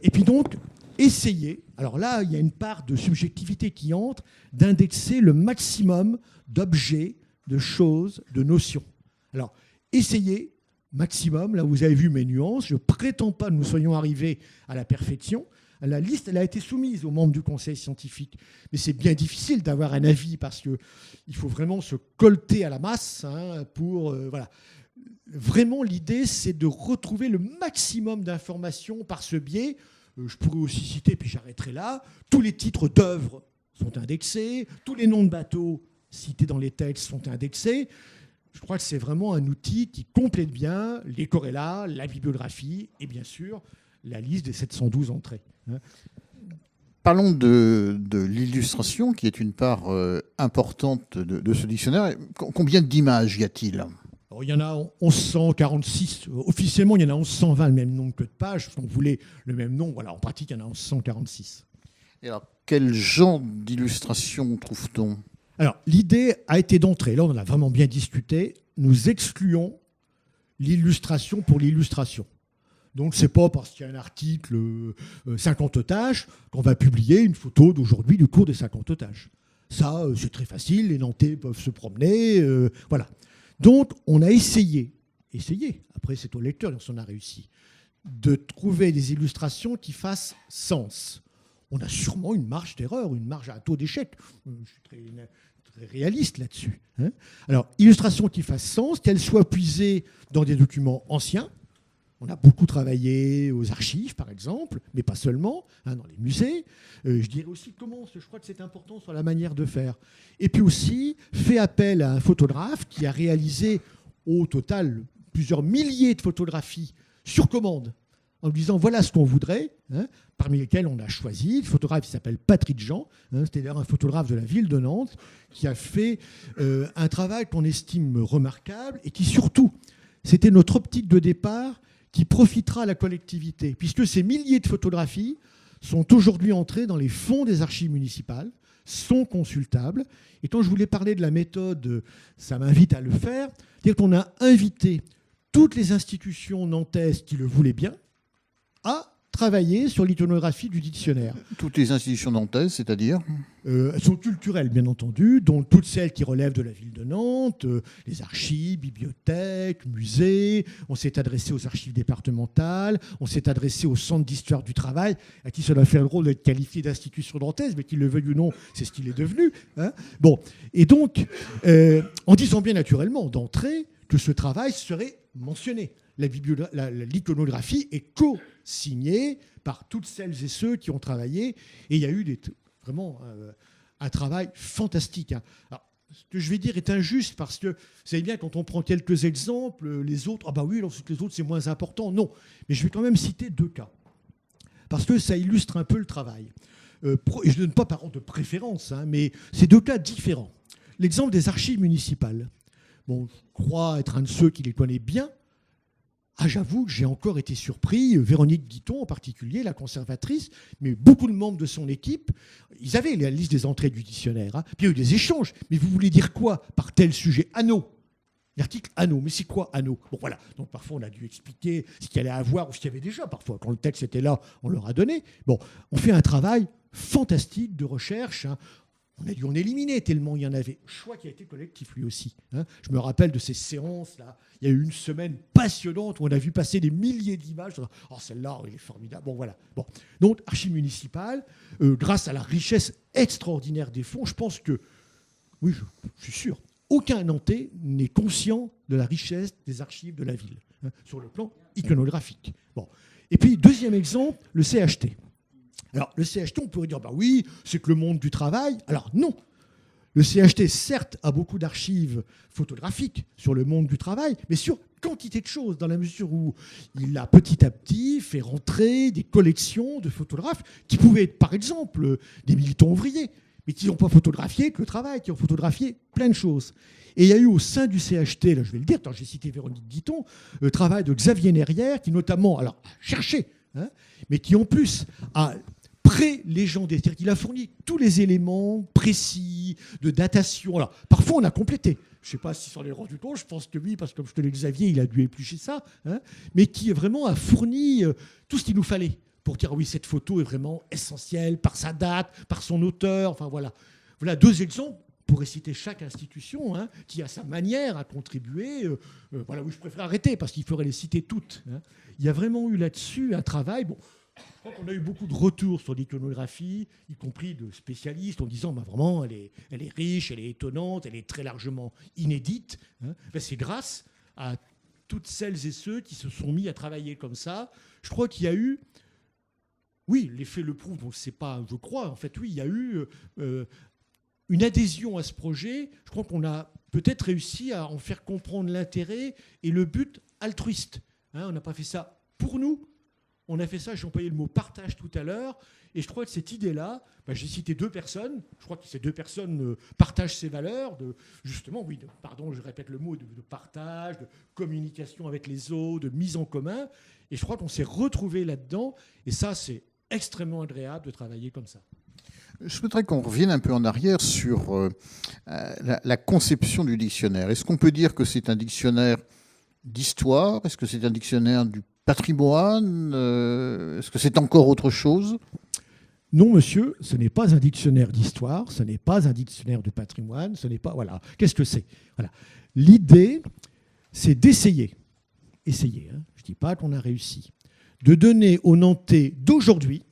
Et puis donc, essayez, alors là, il y a une part de subjectivité qui entre, d'indexer le maximum d'objets, de choses, de notions. Alors, essayez, maximum, là vous avez vu mes nuances, je ne prétends pas que nous soyons arrivés à la perfection. La liste, elle a été soumise aux membres du conseil scientifique. Mais c'est bien difficile d'avoir un avis parce qu'il faut vraiment se colter à la masse pour... voilà. Vraiment, l'idée, c'est de retrouver le maximum d'informations par ce biais. Je pourrais aussi citer, puis j'arrêterai là, tous les titres d'œuvres sont indexés, tous les noms de bateaux cités dans les textes sont indexés. Je crois que c'est vraiment un outil qui complète bien les corrélats, la bibliographie et bien sûr la liste des 712 entrées. Parlons de l'illustration, qui est une part importante de ce dictionnaire. Combien d'images y a-t-il ? Alors, il y en a 1146. Officiellement, il y en a 1120, le même nombre que de pages. Si on voulait le même nombre, voilà, en pratique, il y en a 1146. Et alors, quel genre d'illustration trouve-t-on ? Alors, l'idée a été d'entrer, là on en a vraiment bien discuté, nous excluons l'illustration pour l'illustration. Donc, ce n'est pas parce qu'il y a un article 50 otages qu'on va publier une photo d'aujourd'hui du cours des 50 otages. Ça, c'est très facile, les Nantais peuvent se promener, voilà. Donc, on a essayé, après c'est au lecteur si on a réussi, de trouver des illustrations qui fassent sens. On a sûrement une marge d'erreur, une marge à taux d'échec. Je suis très réaliste là-dessus. Alors, illustration qui fasse sens, qu'elle soit puisée dans des documents anciens. On a beaucoup travaillé aux archives, par exemple, mais pas seulement, dans les musées. Je dirais aussi comment, je crois que c'est important sur la manière de faire. Et puis aussi, fait appel à un photographe qui a réalisé au total plusieurs milliers de photographies sur commande, en lui disant voilà ce qu'on voudrait, parmi lesquels on a choisi le photographe qui s'appelle Patrick Jean, c'était d'ailleurs un photographe de la ville de Nantes, qui a fait un travail qu'on estime remarquable et qui surtout, c'était notre optique de départ qui profitera à la collectivité, puisque ces milliers de photographies sont aujourd'hui entrées dans les fonds des archives municipales, sont consultables. Et quand je voulais parler de la méthode, ça m'invite à le faire, c'est-à-dire qu'on a invité toutes les institutions nantaises qui le voulaient bien à travailler sur l'iconographie du dictionnaire. Toutes les institutions nantaises, c'est-à-dire ? Elles sont culturelles, bien entendu, dont toutes celles qui relèvent de la ville de Nantes, les archives, bibliothèques, musées. On s'est adressé aux archives départementales, on s'est adressé au centre d'histoire du travail, à qui cela fait le rôle d'être qualifié d'institution nantaise, mais qu'il le veuille ou non, c'est ce qu'il est devenu. Bon. Et donc, en disant bien naturellement d'entrée que ce travail serait mentionné. L'iconographie est co-signée par toutes celles et ceux qui ont travaillé. Et il y a eu vraiment un travail fantastique. Alors, ce que je vais dire est injuste parce que, vous savez bien, quand on prend quelques exemples, les autres, ah bah oui, lorsque les autres, c'est moins important. Non, mais je vais quand même citer 2 cas. Parce que ça illustre un peu le travail. Et je ne donne pas par contre de préférence, mais c'est 2 cas différents. L'exemple des archives municipales. Bon, je crois être un de ceux qui les connaît bien. J'avoue que j'ai encore été surpris, Véronique Guiton en particulier, la conservatrice, mais beaucoup de membres de son équipe, ils avaient la liste des entrées du dictionnaire. Puis il y a eu des échanges. Mais vous voulez dire quoi par tel sujet ? Anneau. L'article anneau. Mais c'est quoi anneau ? Bon voilà. Donc parfois on a dû expliquer ce qu'il allait avoir ou ce qu'il y avait déjà. Parfois, quand le texte était là, on leur a donné. Bon, on fait un travail fantastique de recherche. On a dû en éliminer tellement il y en avait. Choix qui a été collectif lui aussi. Je me rappelle de ces séances-là. Il y a eu une semaine passionnante où on a vu passer des milliers d'images. Oh, celle-là, elle est formidable. Bon, voilà. Bon. Donc, archives municipales, grâce à la richesse extraordinaire des fonds, je pense que, oui, je suis sûr, aucun Nantais n'est conscient de la richesse des archives de la ville, sur le plan iconographique. Bon. Et puis, deuxième exemple, le CHT. Alors, le CHT, on pourrait dire, bah oui, c'est que le monde du travail. Alors, non. Le CHT, certes, a beaucoup d'archives photographiques sur le monde du travail, mais sur quantité de choses, dans la mesure où il a petit à petit fait rentrer des collections de photographes qui pouvaient être, par exemple, des militants ouvriers, mais qui n'ont pas photographié que le travail, qui ont photographié plein de choses. Et il y a eu au sein du CHT, là je vais le dire, quand j'ai cité Véronique Guiton, le travail de Xavier Nerrière, qui notamment, alors, a cherché, mais qui en plus a pré-légendé, c'est-à-dire qu'il a fourni tous les éléments précis de datation. Alors, parfois, on a complété. Je ne sais pas si s'en est rendu compte, je pense que oui, parce que comme je te l'ai dit, Xavier, il a dû éplucher ça, mais qui vraiment a fourni tout ce qu'il nous fallait pour dire oui, cette photo est vraiment essentielle par sa date, par son auteur, enfin voilà. Voilà 2 exemples. On pourrait citer chaque institution qui a sa manière à contribuer. Voilà, oui, je préfère arrêter parce qu'il faudrait les citer toutes. Il y a vraiment eu là-dessus un travail. Bon, je crois qu'on a eu beaucoup de retours sur l'iconographie, y compris de spécialistes, en disant vraiment, elle est riche, elle est étonnante, elle est très largement inédite. C'est grâce à toutes celles et ceux qui se sont mis à travailler comme ça. Je crois qu'il y a eu, oui, les faits le prouvent, donc c'est pas, je crois, en fait, oui, il y a eu une adhésion à ce projet. Je crois qu'on a peut-être réussi à en faire comprendre l'intérêt et le but altruiste. On n'a pas fait ça pour nous. On a fait ça, j'ai employé le mot partage tout à l'heure, et je crois que cette idée-là, j'ai cité 2 personnes, je crois que ces 2 personnes partagent ces valeurs, justement, je répète le mot, de partage, de communication avec les autres, de mise en commun, et je crois qu'on s'est retrouvés là-dedans, et ça, c'est extrêmement agréable de travailler comme ça. Je voudrais qu'on revienne un peu en arrière sur la conception du dictionnaire. Est-ce qu'on peut dire que c'est un dictionnaire d'histoire? Est-ce que c'est un dictionnaire du patrimoine? Est-ce que c'est encore autre chose? Non, monsieur, ce n'est pas un dictionnaire d'histoire, ce n'est pas un dictionnaire de patrimoine, ce n'est pas... Voilà. Qu'est-ce que c'est? Voilà. L'idée, c'est d'essayer. Essayer, hein, je ne dis pas qu'on a réussi. De donner aux Nantais d'aujourd'hui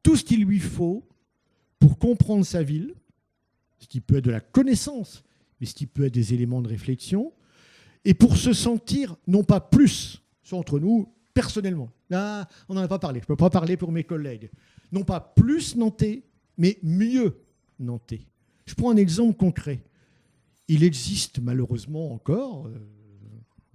tout ce qu'il lui faut pour comprendre sa ville, ce qui peut être de la connaissance, mais ce qui peut être des éléments de réflexion, et pour se sentir, non pas plus, soit entre nous, personnellement. Là, on n'en a pas parlé, je ne peux pas parler pour mes collègues. Non pas plus nantais, mais mieux nantais. Je prends un exemple concret. Il existe malheureusement encore,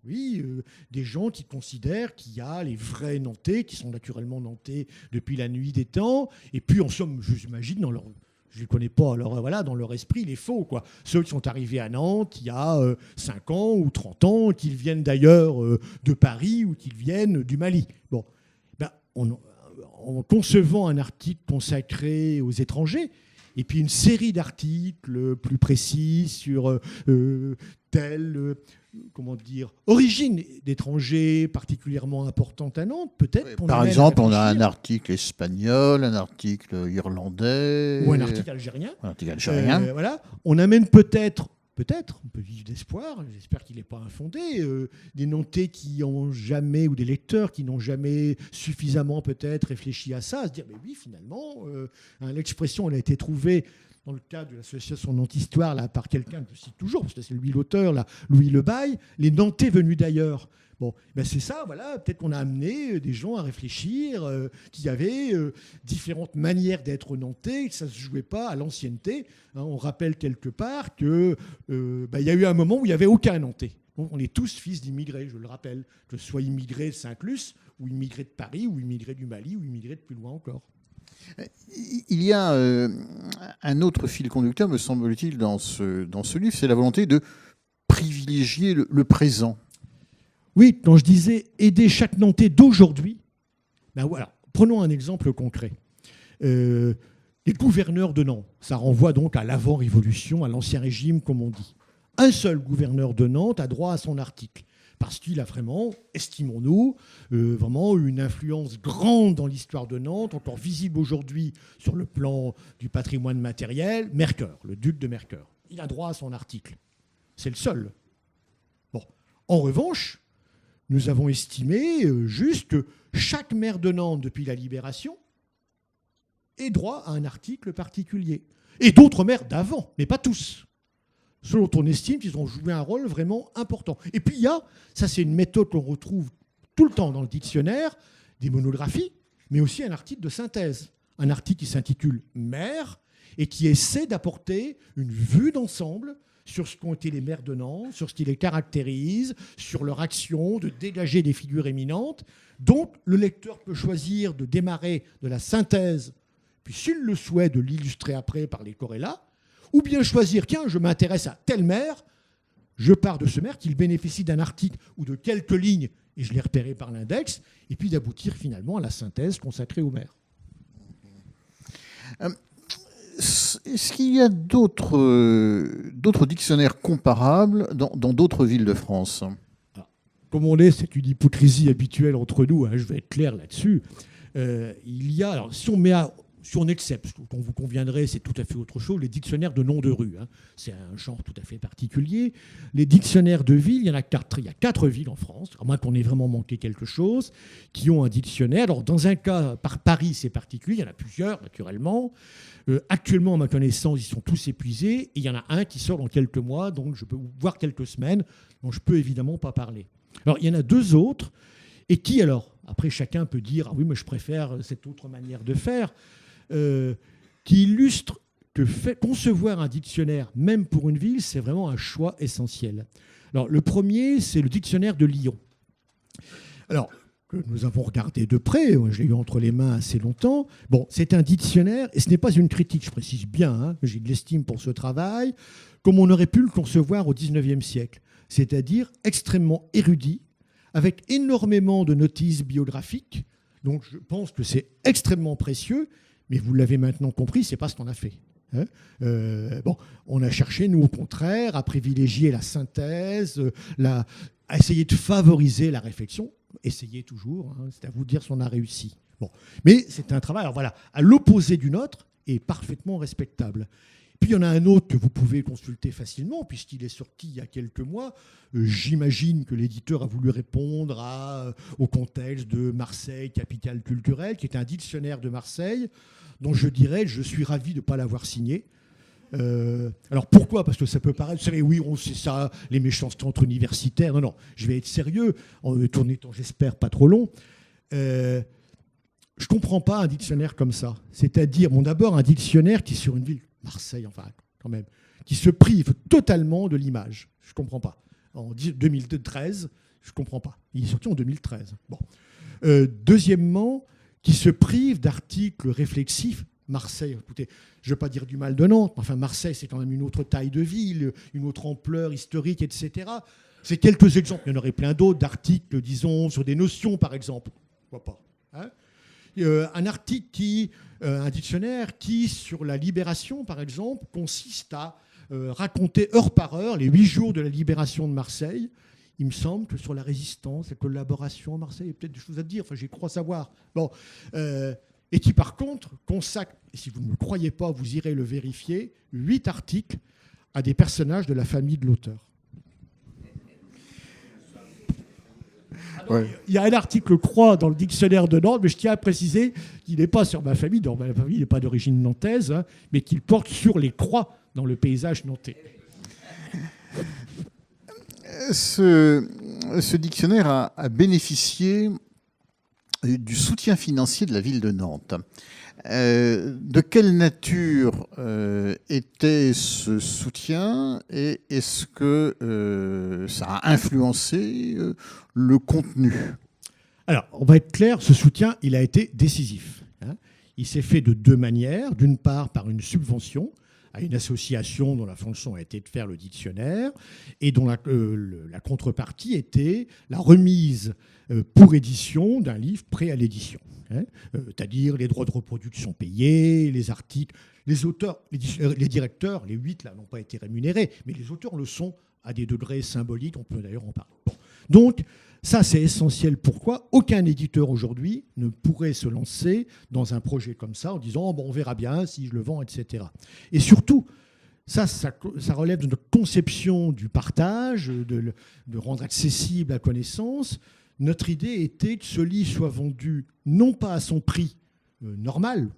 des gens qui considèrent qu'il y a les vrais nantais, qui sont naturellement nantais depuis la nuit des temps, et puis en somme, j'imagine, dans leur... Je ne les connais pas, alors voilà, dans leur esprit, les faux, quoi. Ceux qui sont arrivés à Nantes il y a 5 ans ou 30 ans, qu'ils viennent d'ailleurs de Paris ou qu'ils viennent du Mali. Bon, en concevant un article consacré aux étrangers, et puis une série d'articles plus précis sur origine d'étrangers particulièrement importante à Nantes, peut-être. Par exemple, on a un article espagnol, un article irlandais. Ou un article algérien. Voilà. On amène peut-être, on peut vivre d'espoir, j'espère qu'il n'est pas infondé, des Nantais qui n'ont jamais, ou des lecteurs qui n'ont jamais suffisamment peut-être réfléchi à ça, à se dire, mais oui, finalement, l'expression, elle a été trouvée dans le cadre de l'association Nantes-Histoire, là, par quelqu'un que je cite toujours, parce que c'est lui l'auteur, là, Louis Lebaille, les Nantais venus d'ailleurs. Bon, c'est ça, voilà, peut-être qu'on a amené des gens à réfléchir, qu'il y avait différentes manières d'être nantais, que ça ne se jouait pas à l'ancienneté. On rappelle quelque part qu'il y a eu un moment où il n'y avait aucun nantais. On est tous fils d'immigrés, je le rappelle, que ce soit immigrés de Saint-Luc, ou immigrés de Paris, ou immigrés du Mali, ou immigrés de plus loin encore. Il y a un autre fil conducteur, me semble-t-il, dans ce livre, c'est la volonté de privilégier le présent. Oui, quand je disais aider chaque Nantais d'aujourd'hui, voilà, prenons un exemple concret. Les gouverneurs de Nantes, ça renvoie donc à l'avant-révolution, à l'Ancien Régime, comme on dit. Un seul gouverneur de Nantes a droit à son article, parce qu'il a vraiment, estimons-nous, vraiment une influence grande dans l'histoire de Nantes, encore visible aujourd'hui sur le plan du patrimoine matériel. Mercœur, le duc de Mercœur, il a droit à son article. C'est le seul. Bon, en revanche, nous avons estimé juste que chaque maire de Nantes, depuis la Libération, ait droit à un article particulier. Et d'autres maires d'avant, mais pas tous. Selon on estime qu'ils ont joué un rôle vraiment important. Et puis il y a, ça c'est une méthode qu'on retrouve tout le temps dans le dictionnaire, des monographies, mais aussi un article de synthèse. Un article qui s'intitule « Maire » et qui essaie d'apporter une vue d'ensemble sur ce qu'ont été les maires de Nantes, sur ce qui les caractérise, sur leur action, de dégager des figures éminentes. Donc, le lecteur peut choisir de démarrer de la synthèse, puis s'il le souhaite, de l'illustrer après par les corrélats, ou bien choisir, tiens, je m'intéresse à tel maire, je pars de ce maire, qu'il bénéficie d'un article ou de quelques lignes, et je l'ai repéré par l'index, et puis d'aboutir finalement à la synthèse consacrée au maire. Est-ce qu'il y a d'autres dictionnaires comparables dans d'autres villes de France? Comme on est, c'est une hypocrisie habituelle entre nous, je vais être clair là-dessus. Il y a, alors, si on accepte, qu'on vous conviendrait, c'est tout à fait autre chose, les dictionnaires de noms de rue. C'est un genre tout à fait particulier. Les dictionnaires de villes, il y en a 4. Il y a 4 villes en France, à moins qu'on ait vraiment manqué quelque chose, qui ont un dictionnaire. Alors, dans un cas, par Paris, c'est particulier. Il y en a plusieurs, naturellement. Actuellement, à ma connaissance, ils sont tous épuisés. Et il y en a un qui sort dans quelques mois, donc je peux voir quelques semaines, dont je peux évidemment pas parler. Alors, il y en a 2 autres. Et qui, alors, après, chacun peut dire « Ah oui, mais je préfère cette autre manière de faire », qui illustre que concevoir un dictionnaire, même pour une ville, c'est vraiment un choix essentiel. Alors, le premier, c'est le dictionnaire de Lyon. Alors, que nous avons regardé de près, je l'ai eu entre les mains assez longtemps. Bon, c'est un dictionnaire, et ce n'est pas une critique, je précise bien, hein, j'ai de l'estime pour ce travail, comme on aurait pu le concevoir au XIXe siècle, c'est-à-dire extrêmement érudit, avec énormément de notices biographiques. Donc je pense que c'est extrêmement précieux, mais vous l'avez maintenant compris, ce n'est pas ce qu'on a fait. Hein, on a cherché, nous, au contraire, à privilégier la synthèse, à essayer de favoriser la réflexion. Essayez toujours, hein, c'est à vous de dire si on a réussi. Bon. Mais c'est un travail, alors voilà, à l'opposé du nôtre, et parfaitement respectable. Puis il y en a un autre que vous pouvez consulter facilement, puisqu'il est sorti il y a quelques mois. J'imagine que l'éditeur a voulu répondre au contexte de Marseille, capitale culturelle, qui est un dictionnaire de Marseille, dont je dirais, je suis ravi de ne pas l'avoir signé. Alors pourquoi ? Parce que ça peut paraître, vous savez, oui, c'est ça, les méchancetés entre universitaires. Non, non, je vais être sérieux, en étant, j'espère, pas trop long. Je ne comprends pas un dictionnaire comme ça. C'est-à-dire, d'abord, un dictionnaire qui, sur une ville, Marseille, enfin, quand même, qui se prive totalement de l'image. Je ne comprends pas. En 2013, je ne comprends pas. Il est sorti en 2013. Bon. Deuxièmement, qui se prive d'articles réflexifs. Marseille, écoutez, je ne veux pas dire du mal de Nantes, mais enfin, Marseille, c'est quand même une autre taille de ville, une autre ampleur historique, etc. C'est quelques exemples. Il y en aurait plein d'autres d'articles, disons, sur des notions, par exemple. Pourquoi pas, hein ? Un dictionnaire qui, sur la libération, par exemple, consiste à raconter heure par heure les 8 jours de la libération de Marseille. Il me semble que sur la résistance, la collaboration à Marseille, il y a peut-être des choses à dire, enfin, j'y crois savoir. Bon, et qui, par contre, consacre, et si vous ne me croyez pas, vous irez le vérifier, 8 articles à des personnages de la famille de l'auteur. Ouais. Il y a un article croix dans le dictionnaire de Nantes, mais je tiens à préciser qu'il n'est pas sur ma famille. Donc ma famille n'est pas d'origine nantaise, hein, mais qu'il porte sur les croix dans le paysage nantais. Ce dictionnaire a bénéficié du soutien financier de la ville de Nantes. De quelle nature était ce soutien et est-ce que ça a influencé le contenu ? Alors, on va être clair, ce soutien, il a été décisif. Hein. Il s'est fait de 2 manières. D'une part, par une subvention à une association dont la fonction a été de faire le dictionnaire et dont la contrepartie était la remise pour édition d'un livre prêt à l'édition. Hein, c'est-à-dire les droits de reproduction payés, les articles, les auteurs, les directeurs, les 8 là n'ont pas été rémunérés, mais les auteurs le sont à des degrés symboliques, on peut d'ailleurs en parler. Bon. Donc ça c'est essentiel. Pourquoi ? Aucun éditeur aujourd'hui ne pourrait se lancer dans un projet comme ça en disant bon, on verra bien si je le vends, etc. Et surtout, ça relève de notre conception du partage, de rendre accessible la connaissance. Notre idée était que ce livre soit vendu non pas à son prix normal,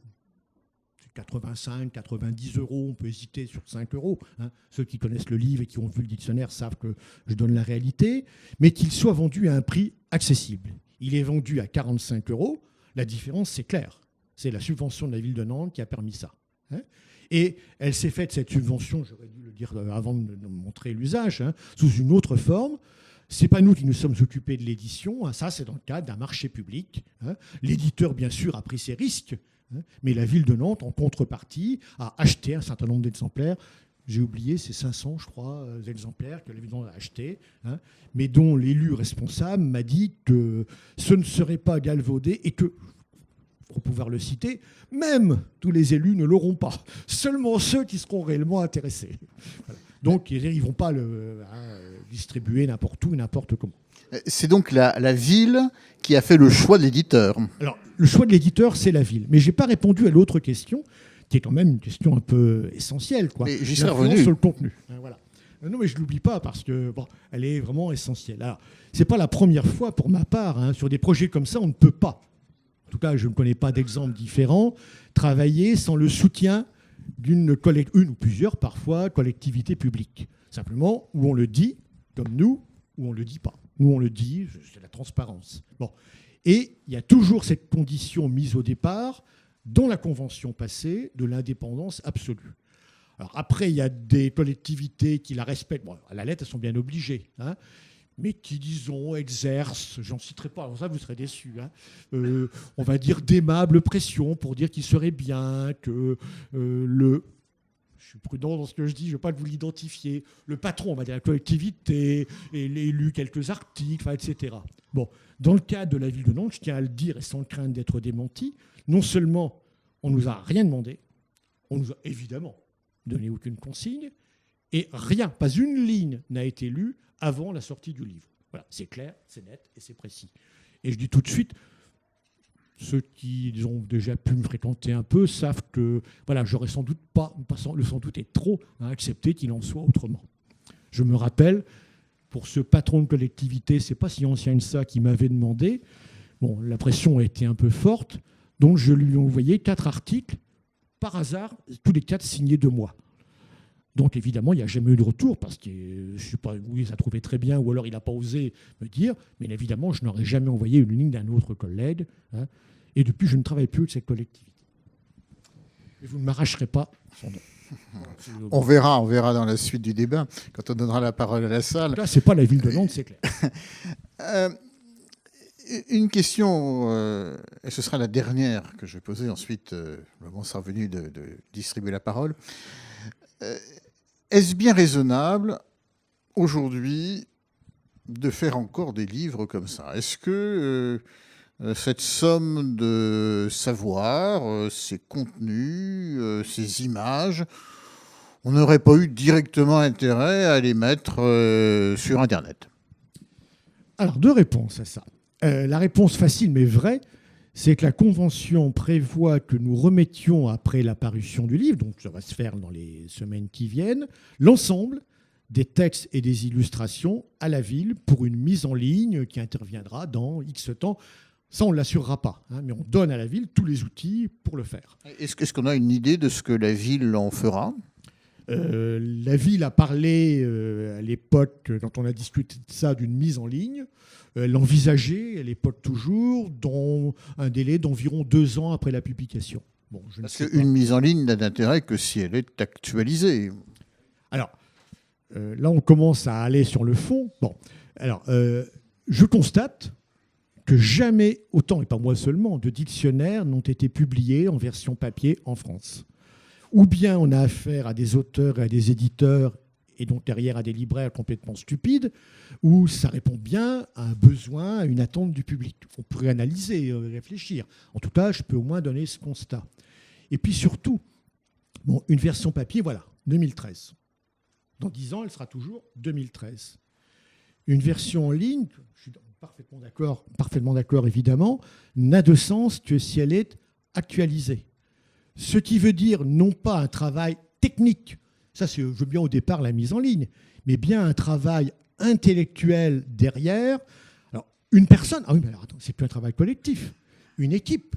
85, 90 euros, on peut hésiter sur 5 euros. Hein. Ceux qui connaissent le livre et qui ont vu le dictionnaire savent que je donne la réalité, mais qu'il soit vendu à un prix accessible. Il est vendu à 45 euros. La différence, c'est clair. C'est la subvention de la ville de Nantes qui a permis ça. Hein. Et elle s'est faite, cette subvention, j'aurais dû le dire avant de montrer l'usage, hein, sous une autre forme. Ce n'est pas nous qui nous sommes occupés de l'édition, hein, ça c'est dans le cadre d'un marché public. Hein. L'éditeur, bien sûr, a pris ses risques, hein, mais la ville de Nantes, en contrepartie, a acheté un certain nombre d'exemplaires. J'ai oublié, c'est 500, je crois, exemplaires que la ville de Nantes a achetés, hein, mais dont l'élu responsable m'a dit que ce ne serait pas galvaudé et que, pour pouvoir le citer, même tous les élus ne l'auront pas. Seulement ceux qui seront réellement intéressés. Voilà. Donc, ils ne vont pas le distribuer n'importe où, n'importe comment. C'est donc la ville qui a fait le choix de l'éditeur. Alors, le choix de l'éditeur, c'est la ville. Mais je n'ai pas répondu à l'autre question, qui est quand même une question un peu essentielle, quoi. Mais j'y serais revenu. Sur le contenu. Voilà. Non, mais je ne l'oublie pas parce que bon, elle est vraiment essentielle. Alors, ce n'est pas la première fois pour ma part. Hein, sur des projets comme ça, on ne peut pas, en tout cas, je ne connais pas d'exemples différents, travailler sans le soutien une ou plusieurs, parfois, collectivités publiques. Simplement, où on le dit, comme nous, ou on ne le dit pas. Nous, on le dit, c'est la transparence. Bon. Et il y a toujours cette condition mise au départ, dans la convention passée, de l'indépendance absolue. Alors après, il y a des collectivités qui la respectent. Bon, à la lettre, elles sont bien obligées, hein, mais qui, disons, exercent, j'en citerai pas, alors ça vous serez déçus, hein, on va dire d'aimables pressions pour dire qu'il serait bien que je suis prudent dans ce que je dis, je ne vais pas vous l'identifier, le patron, on va dire la collectivité, et lu quelques articles, etc. Bon, dans le cas de la ville de Nantes, je tiens à le dire et sans crainte d'être démenti, non seulement on ne nous a rien demandé, on nous a évidemment donné aucune consigne, et rien, pas une ligne n'a été lue avant la sortie du livre. Voilà, c'est clair, c'est net et c'est précis. Et je dis tout de suite, ceux qui ont déjà pu me fréquenter un peu savent que voilà, j'aurais sans doute pas, le sans doute est trop, accepté qu'il en soit autrement. Je me rappelle, pour ce patron de collectivité, c'est pas si ancien que ça, qui m'avait demandé, bon, la pression a été un peu forte, donc je lui ai envoyé 4 articles, par hasard, tous les 4 signés de moi. Donc évidemment, il n'y a jamais eu de retour, parce que je ne sais pas, oui, ça trouvait très bien, ou alors il n'a pas osé me dire, mais évidemment, je n'aurais jamais envoyé une ligne d'un autre collègue, hein, et depuis, je ne travaille plus avec cette collectivité. Et vous ne m'arracherez pas son nom. On verra dans la suite du débat, quand on donnera la parole à la salle. Là, ce n'est pas la ville de Nantes, c'est clair. Une question, et ce sera la dernière que je vais poser, ensuite, le moment sera venu de distribuer la parole. Est-ce bien raisonnable, aujourd'hui, de faire encore des livres comme ça? Est-ce que cette somme de savoir, ces contenus, ces images, on n'aurait pas eu directement intérêt à les mettre sur Internet? Alors, 2 réponses à ça. La réponse facile mais vraie, c'est que la Convention prévoit que nous remettions, après la parution du livre, donc ça va se faire dans les semaines qui viennent, l'ensemble des textes et des illustrations à la ville pour une mise en ligne qui interviendra dans X temps. Ça, on ne l'assurera pas, hein, mais on donne à la ville tous les outils pour le faire. Est-ce qu'on a une idée de ce que la ville en fera ? La ville a parlé à l'époque, quand on a discuté de ça, d'une mise en ligne. Elle l'envisageait, à l'époque toujours, dans un délai d'environ 2 ans après la publication. Bon, parce qu'une mise en ligne n'a d'intérêt que si elle est actualisée. Alors, là, on commence à aller sur le fond. Bon, alors, je constate que jamais autant, et pas moi seulement, de dictionnaires n'ont été publiés en version papier en France. Ou bien on a affaire à des auteurs et à des éditeurs, et donc derrière à des libraires complètement stupides, où ça répond bien à un besoin, à une attente du public. On pourrait analyser, réfléchir. En tout cas, je peux au moins donner ce constat. Et puis surtout, bon, une version papier, voilà, 2013. Dans 10 ans, elle sera toujours 2013. Une version en ligne, je suis parfaitement d'accord évidemment, n'a de sens que si elle est actualisée. Ce qui veut dire non pas un travail technique, ça je veux bien au départ la mise en ligne, mais bien un travail intellectuel derrière. Alors, une personne, ah oui, mais alors attends, c'est plus un travail collectif, une équipe.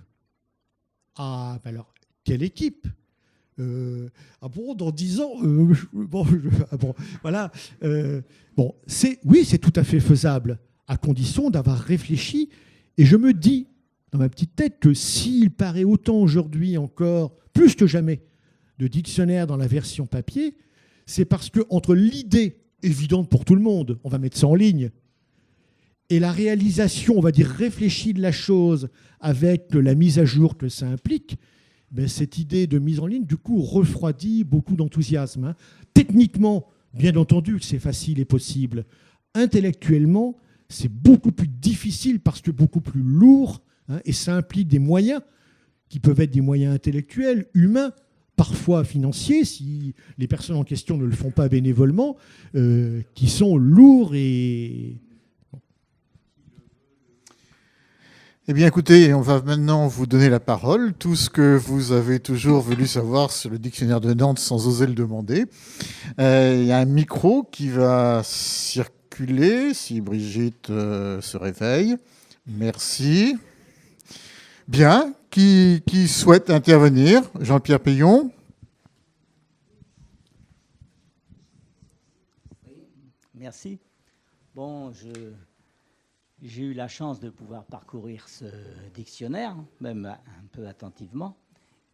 Ah, ben alors, quelle équipe ? Ah bon, dans 10 ans, voilà. Bon, oui, c'est tout à fait faisable, à condition d'avoir réfléchi. Et je me dis, dans ma petite tête, que s'il paraît autant aujourd'hui encore, plus que jamais, de dictionnaires dans la version papier, c'est parce que entre l'idée évidente pour tout le monde, on va mettre ça en ligne, et la réalisation, on va dire réfléchie de la chose, avec la mise à jour que ça implique, ben cette idée de mise en ligne, du coup, refroidit beaucoup d'enthousiasme. Hein. Techniquement, bien entendu, c'est facile et possible. Intellectuellement, c'est beaucoup plus difficile parce que beaucoup plus lourd, hein, et ça implique des moyens qui peuvent être des moyens intellectuels, humains, parfois financiers, si les personnes en question ne le font pas bénévolement, qui sont lourds et... Eh bien, écoutez, on va maintenant vous donner la parole. Tout ce que vous avez toujours voulu savoir sur le dictionnaire de Nantes sans oser le demander. Il y a un micro qui va circuler si Brigitte se réveille. Merci. Bien. Qui souhaite intervenir ? Jean-Pierre Payon. Merci. Bon, j'ai eu la chance de pouvoir parcourir ce dictionnaire, même un peu attentivement.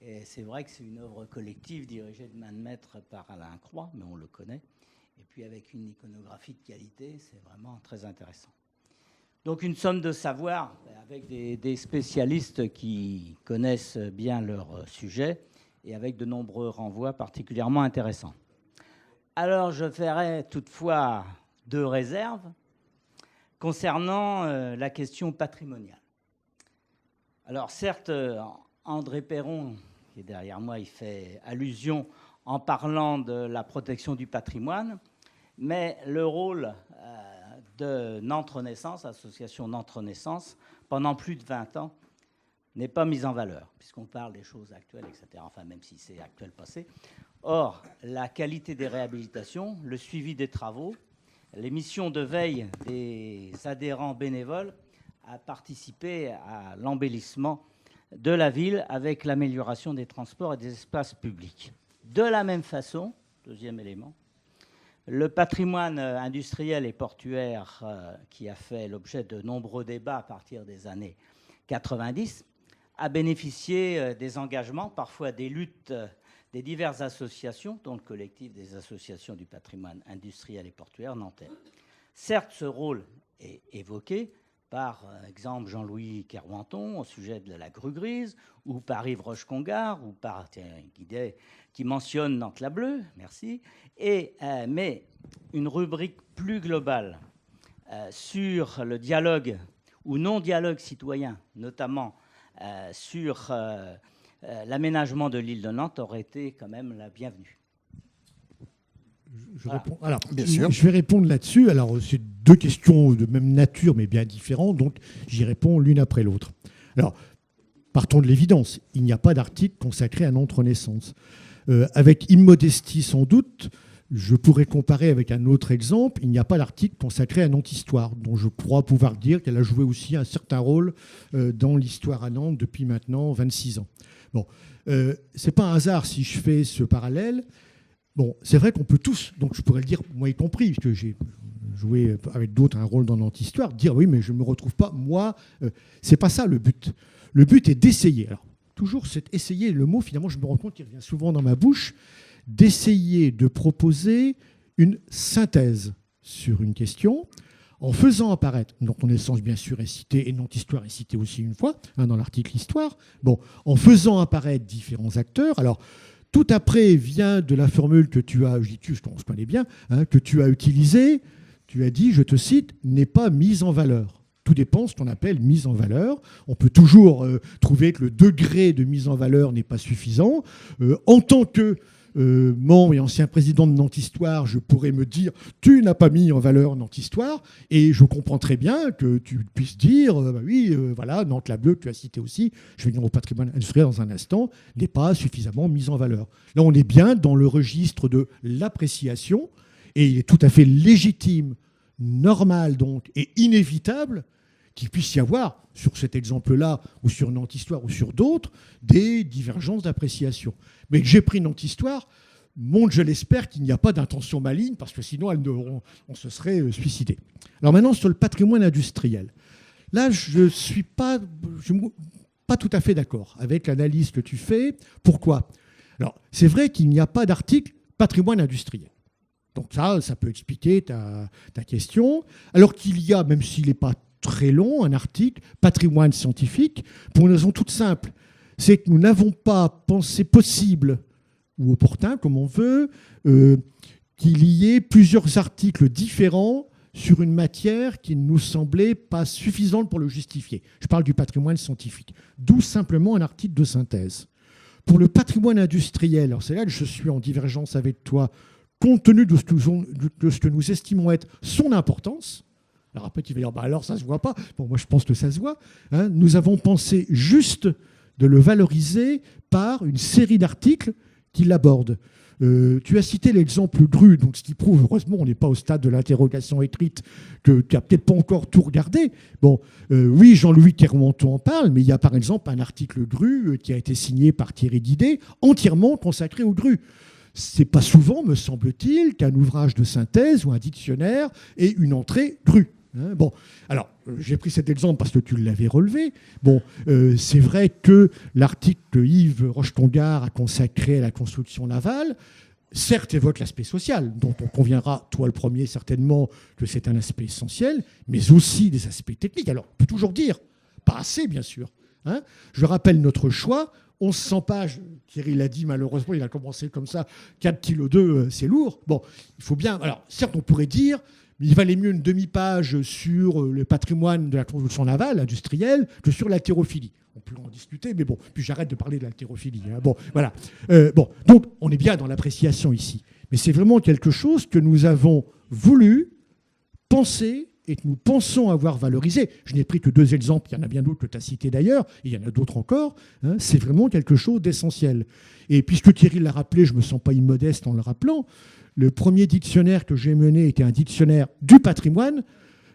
Et c'est vrai que c'est une œuvre collective dirigée de main de maître par Alain Croix, mais on le connaît. Et puis avec une iconographie de qualité, c'est vraiment très intéressant. Donc une somme de savoir avec des spécialistes qui connaissent bien leur sujet et avec de nombreux renvois particulièrement intéressants. Alors je ferai toutefois 2 réserves concernant la question patrimoniale. Alors certes, André Perron, qui est derrière moi, il fait allusion en parlant de la protection du patrimoine, mais le rôle de Nantes Renaissance, association Nantes Renaissance, pendant plus de 20 ans, n'est pas mise en valeur, puisqu'on parle des choses actuelles, etc., enfin même si c'est actuel passé. Or, la qualité des réhabilitations, le suivi des travaux, les missions de veille des adhérents bénévoles a participé à l'embellissement de la ville avec l'amélioration des transports et des espaces publics. De la même façon, deuxième élément, le patrimoine industriel et portuaire qui a fait l'objet de nombreux débats à partir des années 90 a bénéficié des engagements, parfois des luttes des diverses associations, dont le collectif des associations du patrimoine industriel et portuaire nantais. Certes, ce rôle est évoqué par exemple Jean-Louis Kerouanton au sujet de la grue grise, ou par Yves Roche-Congar, ou par Guidet qui mentionne Nantes-la-Bleue, merci. Mais une rubrique plus globale sur le dialogue ou non-dialogue citoyen, notamment sur l'aménagement de l'île de Nantes, aurait été quand même la bienvenue. Alors, bien sûr. Je vais répondre là-dessus. Alors, c'est 2 questions de même nature, mais bien différentes, donc j'y réponds l'une après l'autre. Alors, partons de l'évidence. Il n'y a pas d'article consacré à Nantes Renaissance. Avec immodestie, sans doute, je pourrais comparer avec un autre exemple. Il n'y a pas d'article consacré à Nantes Histoire, dont je crois pouvoir dire qu'elle a joué aussi un certain rôle dans l'histoire à Nantes depuis maintenant 26 ans. Bon, c'est pas un hasard si je fais ce parallèle. Bon, c'est vrai qu'on peut tous, donc je pourrais le dire, moi y compris, puisque j'ai joué avec d'autres un rôle dans Nantes Histoire, dire oui, mais je ne me retrouve pas, moi, c'est pas ça le but. Le but est d'essayer. Alors, toujours, c'est essayer, le mot, finalement, je me rends compte qu'il revient souvent dans ma bouche, d'essayer de proposer une synthèse sur une question, en faisant apparaître, Nantes Renaissance bien sûr est cité, et Nantes Histoire est cité aussi une fois, dans l'article Histoire, bon, en faisant apparaître différents acteurs. Alors, tout après vient de la formule que tu as, je connais bien, que tu as utilisée, tu as dit, je te cite, n'est pas mise en valeur. Tout dépend de ce qu'on appelle mise en valeur. On peut toujours trouver que le degré de mise en valeur n'est pas suffisant. En tant que membre et ancien président de Nantes Histoire, je pourrais me dire tu n'as pas mis en valeur Nantes Histoire, et je comprends très bien que tu puisses dire voilà, Nantes-la-Bleue que tu as cité aussi, je vais venir au patrimoine industriel dans un instant, n'est pas suffisamment mise en valeur. Là, on est bien dans le registre de l'appréciation, et il est tout à fait légitime, normal donc, et inévitable qu'il puisse y avoir, sur cet exemple-là, ou sur Nantes Histoire, ou sur d'autres, des divergences d'appréciation. Mais que j'ai pris Nantes Histoire montre, je l'espère, qu'il n'y a pas d'intention maligne, parce que sinon on se serait suicidé. Alors maintenant, sur le patrimoine industriel. Là, je ne suis pas tout à fait d'accord avec l'analyse que tu fais. Pourquoi ? Alors, c'est vrai qu'il n'y a pas d'article patrimoine industriel. Donc ça peut expliquer ta question. Alors qu'il y a, même s'il n'est pas très long, un article patrimoine scientifique, pour une raison toute simple. C'est que nous n'avons pas pensé possible, ou opportun, comme on veut, qu'il y ait plusieurs articles différents sur une matière qui ne nous semblait pas suffisante pour le justifier. Je parle du patrimoine scientifique. D'où simplement un article de synthèse. Pour le patrimoine industriel, alors c'est là que je suis en divergence avec toi, compte tenu de ce que nous estimons être son importance. Alors après, tu vas dire, alors ça ne se voit pas. Bon, moi, je pense que ça se voit. Nous avons pensé juste de le valoriser par une série d'articles qui l'abordent. Tu as cité l'exemple grue, donc ce qui prouve, heureusement, on n'est pas au stade de l'interrogation écrite, que tu n'as peut-être pas encore tout regardé. Bon, oui, Jean-Louis Kerouanton en parle, mais il y a par exemple un article grue qui a été signé par Thierry Didet, entièrement consacré aux grues. C'est pas souvent, me semble-t-il, qu'un ouvrage de synthèse ou un dictionnaire ait une entrée grue. Hein, bon, alors, j'ai pris cet exemple parce que tu l'avais relevé. Bon, c'est vrai que l'article que Yves Roche-Tongard a consacré à la construction navale, certes, évoque l'aspect social, dont on conviendra, toi le premier certainement, que c'est un aspect essentiel, mais aussi des aspects techniques. Alors, on peut toujours dire, pas assez, bien sûr. Hein. Je rappelle notre choix, 1100 pages, Thierry l'a dit, malheureusement, il a commencé comme ça, 4,2 kg, c'est lourd. Bon, il faut bien... Alors, certes, on pourrait dire... Mais il valait mieux une demi-page sur le patrimoine de la construction navale, industrielle, que sur l'haltérophilie. On peut en discuter, mais bon, puis j'arrête de parler de l'haltérophilie. Hein. Bon, voilà. Donc, on est bien dans l'appréciation ici. Mais c'est vraiment quelque chose que nous avons voulu penser et que nous pensons avoir valorisé. Je n'ai pris que 2 exemples, il y en a bien d'autres que tu as cités d'ailleurs, et il y en a d'autres encore. Hein. C'est vraiment quelque chose d'essentiel. Et puisque Thierry l'a rappelé, je ne me sens pas immodeste en le rappelant, le premier dictionnaire que j'ai mené était un dictionnaire du patrimoine,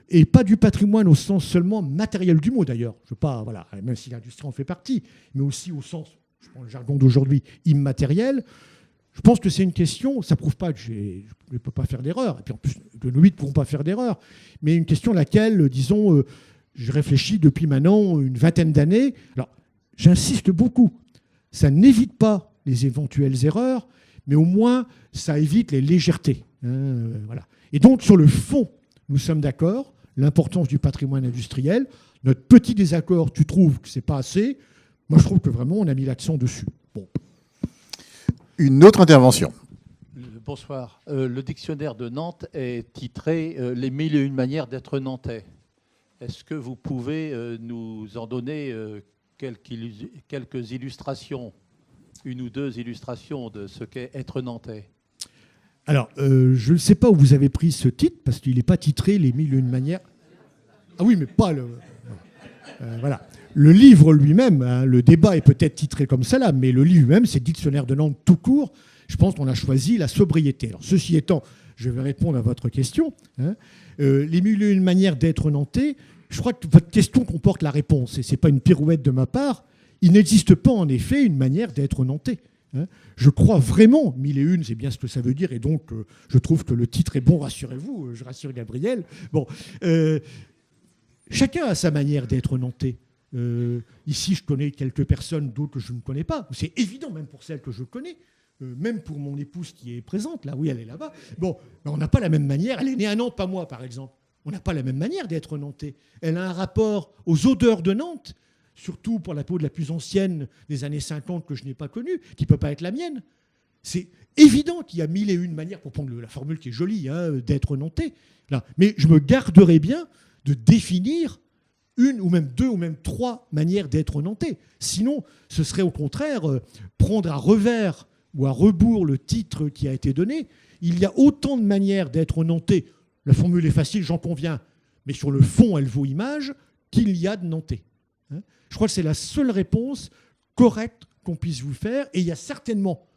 et pas du patrimoine au sens seulement matériel du mot d'ailleurs. Je veux pas, voilà, même si l'industrie en fait partie, mais aussi au sens, je prends le jargon d'aujourd'hui, immatériel. Je pense que c'est une question, ça ne prouve pas que je ne peux pas faire d'erreur, et puis en plus, que nous ne pourrons pas faire d'erreur, mais une question à laquelle, disons, je réfléchis depuis maintenant une vingtaine d'années. Alors, j'insiste beaucoup, ça n'évite pas les éventuelles erreurs, mais au moins, ça évite les légèretés. Hein, voilà. Et donc, sur le fond, nous sommes d'accord, l'importance du patrimoine industriel. Notre petit désaccord, tu trouves que ce n'est pas assez. Moi, je trouve que vraiment, on a mis l'accent dessus. Bon. Une autre intervention. Bonsoir. Le dictionnaire de Nantes est titré « Les 1001 manières d'être nantais ». Est-ce que vous pouvez nous en donner quelques illustrations, 1 ou 2 illustrations de ce qu'est être nantais? Alors, je ne sais pas où vous avez pris ce titre, parce qu'il n'est pas titré « Les 1001 manières ». Ah oui, mais pas le... voilà. Le livre lui-même, hein, le débat est peut-être titré comme ça là, mais le livre lui-même, c'est Dictionnaire de Nantes tout court. Je pense qu'on a choisi la sobriété. Alors, ceci étant, je vais répondre à votre question. Hein. Les 1001 manières d'être nantais, je crois que votre question comporte la réponse, et ce n'est pas une pirouette de ma part. Il n'existe pas en effet une manière d'être nantais. Hein. Je crois vraiment, 1001, c'est bien ce que ça veut dire, et donc je trouve que le titre est bon, rassurez-vous, je rassure Gabriel. Bon, chacun a sa manière d'être nantais. Ici, je connais quelques personnes, d'autres que je ne connais pas. C'est évident, même pour celles que je connais, même pour mon épouse qui est présente, là, oui, elle est là-bas. Bon, ben, on n'a pas la même manière. Elle est née à Nantes, pas moi, par exemple. On n'a pas la même manière d'être nantais. Elle a un rapport aux odeurs de Nantes, surtout pour la peau de la plus ancienne des années 50 que je n'ai pas connue, qui ne peut pas être la mienne. C'est évident qu'il y a 1001 manières, pour prendre la formule qui est jolie, hein, d'être nantais. Là. Mais je me garderai bien de définir 1 ou même 2 ou même 3 manières d'être nantais. Sinon, ce serait au contraire prendre à revers ou à rebours le titre qui a été donné. Il y a autant de manières d'être nantais. La formule est facile, j'en conviens, mais sur le fond, elle vaut image, qu'il y a de nantais. Hein. Je crois que c'est la seule réponse correcte qu'on puisse vous faire. Et il y a certainement,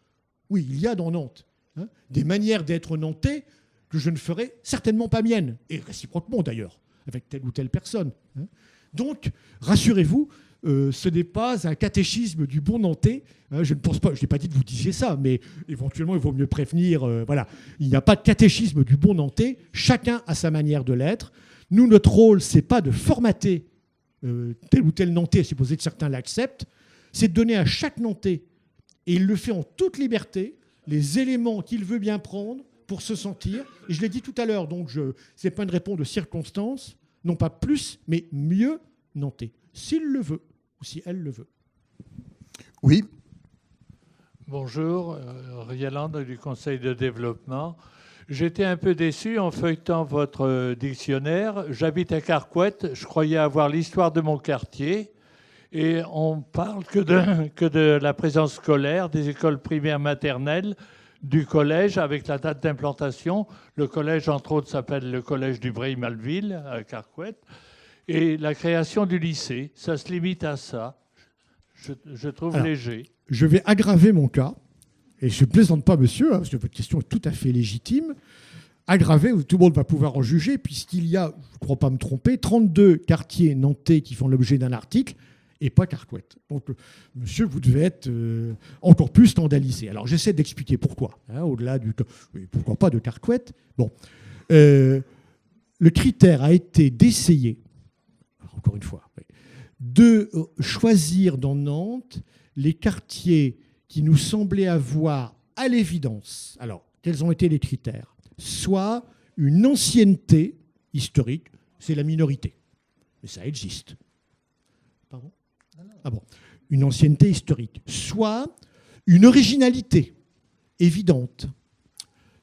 oui, il y a dans Nantes, hein, des manières d'être nantais que je ne ferai certainement pas miennes, et réciproquement d'ailleurs, avec telle ou telle personne. Hein. Donc, rassurez-vous, ce n'est pas un catéchisme du bon nantais. Hein, je ne pense pas, je n'ai pas dit que vous disiez ça, mais éventuellement, il vaut mieux prévenir. Voilà. Il n'y a pas de catéchisme du bon nantais. Chacun a sa manière de l'être. Nous, notre rôle, ce n'est pas de formater tel ou tel nantais, à supposer que certains l'acceptent. C'est de donner à chaque nantais, et il le fait en toute liberté, les éléments qu'il veut bien prendre pour se sentir. Et je l'ai dit tout à l'heure, donc ce n'est pas une réponse de circonstance, non pas plus, mais mieux nantais, s'il le veut ou si elle le veut. Oui. Bonjour, Rieland du Conseil de développement. J'étais un peu déçu en feuilletant votre dictionnaire. J'habite à Carquoët, je croyais avoir l'histoire de mon quartier. Et on parle que de la présence scolaire, des écoles primaires maternelles, du collège avec la date d'implantation. Le collège, entre autres, s'appelle le collège du Breil-Malville à Carquoët. Et la création du lycée, ça se limite à ça. Je trouve léger. Je vais aggraver mon cas, et je ne plaisante pas, monsieur, hein, parce que votre question est tout à fait légitime. Aggraver, tout le monde va pouvoir en juger, puisqu'il y a, je ne crois pas me tromper, 32 quartiers nantais qui font l'objet d'un article, et pas Carquoët. Donc, monsieur, vous devez être encore plus scandalisé. Alors, j'essaie d'expliquer pourquoi, hein, au-delà du... Oui, pourquoi pas de Carquoët. Bon. le critère a été d'essayer, encore une fois, de choisir dans Nantes les quartiers qui nous semblaient avoir à l'évidence, alors quels ont été les critères? Soit une ancienneté historique, c'est la minorité, mais ça existe. Pardon? Ah bon, une ancienneté historique. Soit une originalité évidente,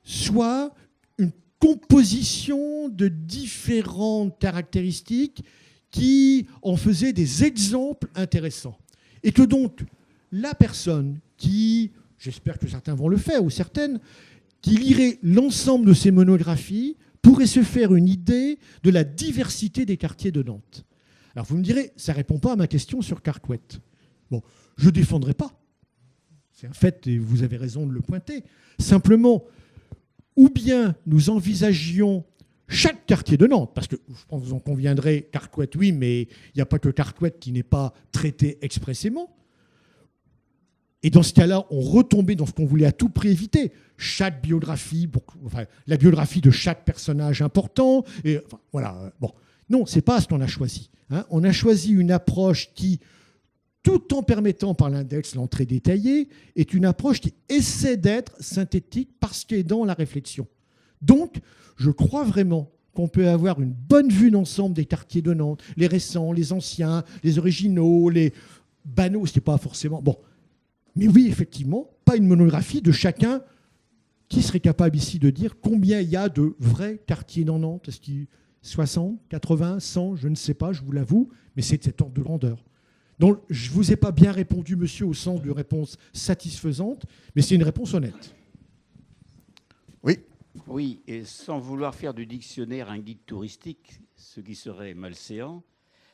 soit une composition de différentes caractéristiques qui en faisaient des exemples intéressants. Et que donc, la personne qui, j'espère que certains vont le faire, ou certaines, qui lirait l'ensemble de ces monographies, pourrait se faire une idée de la diversité des quartiers de Nantes. Alors vous me direz, ça ne répond pas à ma question sur Carquette. Bon, je ne défendrai pas. C'est un fait et vous avez raison de le pointer. Simplement, ou bien nous envisagions chaque quartier de Nantes, parce que je pense que vous en conviendrez, Carquette, oui, mais il n'y a pas que Carquette qui n'est pas traité expressément. Et dans ce cas-là, on retombait dans ce qu'on voulait à tout prix éviter. Chaque biographie, enfin, la biographie de chaque personnage important. Et, enfin, voilà. Bon. Non, ce n'est pas ce qu'on a choisi. Hein. On a choisi une approche qui, tout en permettant par l'index l'entrée détaillée, est une approche qui essaie d'être synthétique parce qu'elle est dans la réflexion. Donc, je crois vraiment qu'on peut avoir une bonne vue d'ensemble des quartiers de Nantes, les récents, les anciens, les originaux, les banaux, ce n'est pas forcément... Bon. Mais oui, effectivement, pas une monographie de chacun. Qui serait capable ici de dire combien il y a de vrais quartiers dans Nantes? Est-ce qu'il y a 60, 80, 100? Je ne sais pas, je vous l'avoue, mais c'est de cet ordre de grandeur. Donc, je ne vous ai pas bien répondu, monsieur, au sens de réponse satisfaisante, mais c'est une réponse honnête. Oui. Oui, et sans vouloir faire du dictionnaire un guide touristique, ce qui serait malséant,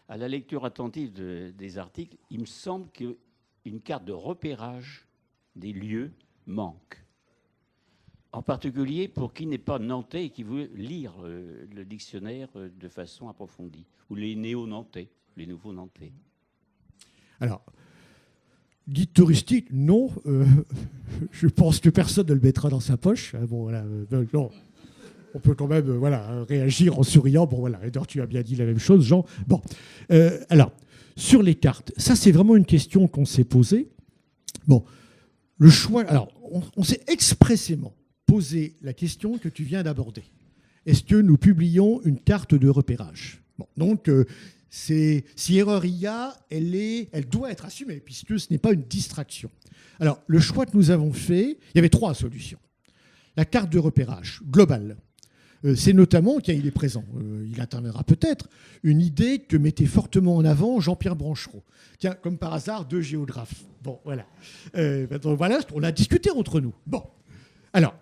à la lecture attentive des articles, il me semble qu'une carte de repérage des lieux manque. En particulier pour qui n'est pas nantais et qui veut lire le dictionnaire de façon approfondie, ou les néo-nantais, les nouveaux nantais. Alors, guide touristique, non. Je pense que personne ne le mettra dans sa poche. Bon, voilà, non. On peut quand même réagir en souriant. Bon, voilà. D'ailleurs, tu as bien dit la même chose, Jean. Bon, alors, sur les cartes, ça, c'est vraiment une question qu'on s'est posée. Bon, le choix... Alors, on s'est expressément posé la question que tu viens d'aborder. Est-ce que nous publions une carte de repérage? Bon, donc... si erreur il y a, elle doit être assumée, puisque ce n'est pas une distraction. Alors, le choix que nous avons fait, il y avait 3 solutions. La carte de repérage globale, c'est notamment, tiens, il est présent, il interviendra peut-être, une idée que mettait fortement en avant Jean-Pierre Branchereau. Tiens, comme par hasard, 2 géographes. Bon, voilà. Donc, voilà, on a discuté entre nous. Bon, alors,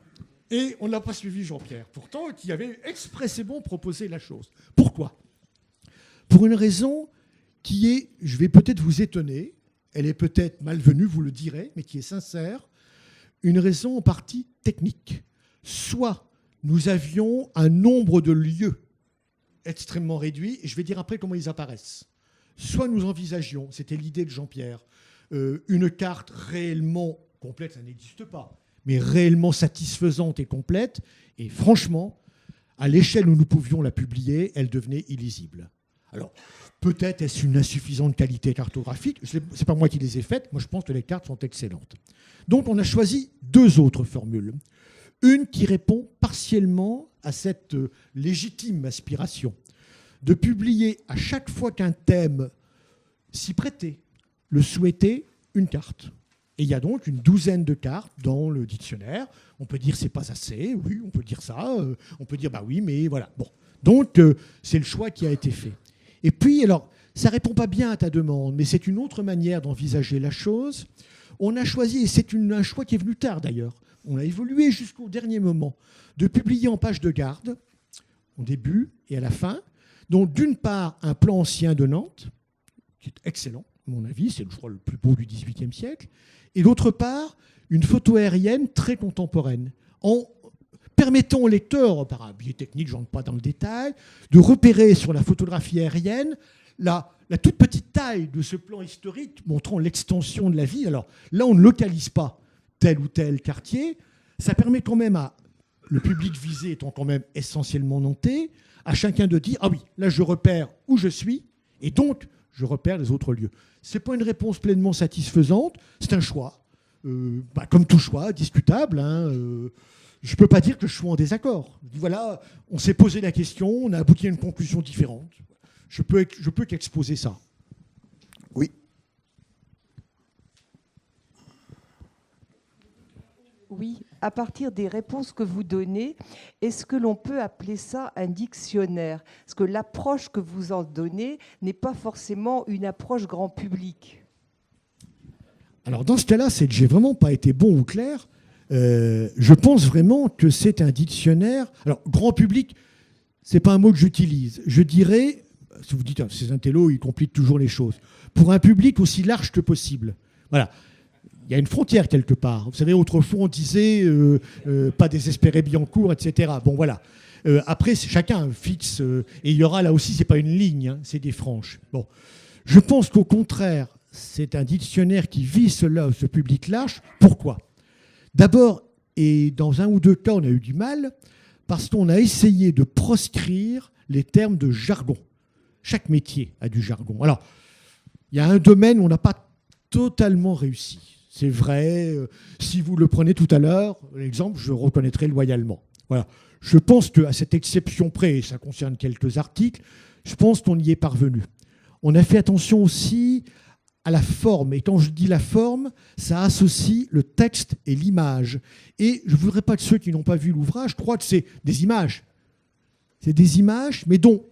et on n'a pas suivi Jean-Pierre, pourtant, qui avait expressément proposé la chose. Pourquoi ? Pour une raison qui est, je vais peut-être vous étonner, elle est peut-être malvenue, vous le direz, mais qui est sincère, une raison en partie technique. Soit nous avions un nombre de lieux extrêmement réduit, et je vais dire après comment ils apparaissent. Soit nous envisagions, c'était l'idée de Jean-Pierre, une carte réellement complète, ça n'existe pas, mais réellement satisfaisante et complète, et franchement, à l'échelle où nous pouvions la publier, elle devenait illisible. Alors, peut-être est-ce une insuffisante qualité cartographique. Ce n'est pas moi qui les ai faites. Moi, je pense que les cartes sont excellentes. Donc, on a choisi 2 autres formules. Une qui répond partiellement à cette légitime aspiration de publier à chaque fois qu'un thème s'y prêtait, le souhaitait, une carte. Et il y a donc une 12aine de cartes dans le dictionnaire. On peut dire c'est pas assez. Oui, on peut dire ça. On peut dire bah oui, mais voilà. Bon. Donc, c'est le choix qui a été fait. Et puis, alors, ça ne répond pas bien à ta demande, mais c'est une autre manière d'envisager la chose. On a choisi, et c'est un choix qui est venu tard d'ailleurs, on a évolué jusqu'au dernier moment, de publier en page de garde, au début et à la fin, donc d'une part un plan ancien de Nantes, qui est excellent, à mon avis, c'est je crois le plus beau du XVIIIe siècle, et d'autre part une photo aérienne très contemporaine, en permettant au lecteur, par un biais technique, je n'entre pas dans le détail, de repérer sur la photographie aérienne la toute petite taille de ce plan historique montrant l'extension de la ville. Alors là, on ne localise pas tel ou tel quartier. Ça permet quand même à le public visé étant quand même essentiellement nantais, à chacun de dire « Ah oui, là je repère où je suis, et donc je repère les autres lieux ». Ce n'est pas une réponse pleinement satisfaisante, c'est un choix. Comme tout choix, discutable. Je ne peux pas dire que je sois en désaccord. Voilà, on s'est posé la question, on a abouti à une conclusion différente. Je peux qu'exposer ça. Oui. Oui, à partir des réponses que vous donnez, est-ce que l'on peut appeler ça un dictionnaire? Parce que l'approche que vous en donnez n'est pas forcément une approche grand public. Alors dans ce cas-là, c'est que j'ai vraiment pas été bon ou clair. Je pense vraiment que c'est un dictionnaire. Alors grand public, c'est pas un mot que j'utilise. Je dirais, si vous dites ces intellos, ils compliquent toujours les choses. Pour un public aussi large que possible. Voilà. Il y a une frontière quelque part. Vous savez, autrefois, on disait pas désespérer Biancourt, etc. Bon, voilà. Après, chacun fixe. Et il y aura là aussi, c'est pas une ligne, hein, c'est des franges. Bon. Je pense qu'au contraire, c'est un dictionnaire qui vise ce public large. Pourquoi ? D'abord, et dans un ou deux cas, on a eu du mal, parce qu'on a essayé de proscrire les termes de jargon. Chaque métier a du jargon. Alors, il y a un domaine où on n'a pas totalement réussi. C'est vrai, si vous le prenez tout à l'heure, l'exemple, je reconnaîtrai loyalement. Voilà. Je pense qu'à cette exception près, et ça concerne quelques articles, je pense qu'on y est parvenu. On a fait attention aussi à la forme. Et quand je dis la forme, ça associe le texte et l'image. Et je ne voudrais pas que ceux qui n'ont pas vu l'ouvrage croient que c'est des images. C'est des images, mais dont,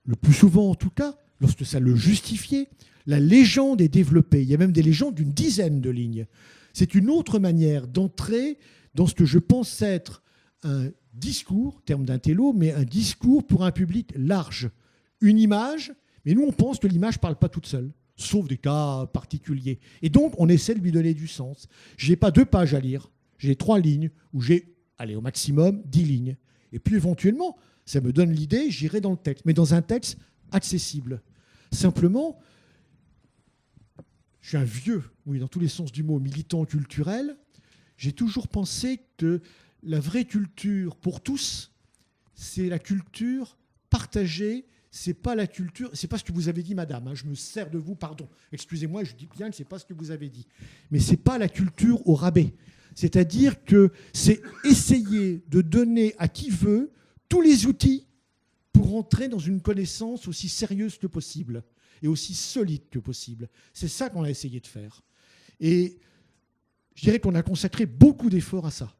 le plus souvent en tout cas, lorsque ça le justifiait, la légende est développée. Il y a même des légendes d'une dizaine de lignes. C'est une autre manière d'entrer dans ce que je pense être un discours, terme d'intello, mais un discours pour un public large. Une image, mais nous on pense que l'image ne parle pas toute seule, sauf des cas particuliers. Et donc on essaie de lui donner du sens. Je n'ai pas 2 pages à lire, j'ai 3 lignes, où j'ai, allez, au maximum 10 lignes. Et puis éventuellement, ça me donne l'idée, j'irai dans le texte, mais dans un texte accessible. Simplement, je suis un vieux, oui, dans tous les sens du mot, militant culturel. J'ai toujours pensé que la vraie culture pour tous, c'est la culture partagée. C'est pas la culture, c'est pas ce que vous avez dit, madame. Hein, je me sers de vous, pardon. Excusez-moi, je dis bien que c'est pas ce que vous avez dit. Mais c'est pas la culture au rabais. C'est-à-dire que c'est essayer de donner à qui veut tous les outils pour entrer dans une connaissance aussi sérieuse que possible et aussi solide que possible. C'est ça qu'on a essayé de faire. Et je dirais qu'on a consacré beaucoup d'efforts à ça.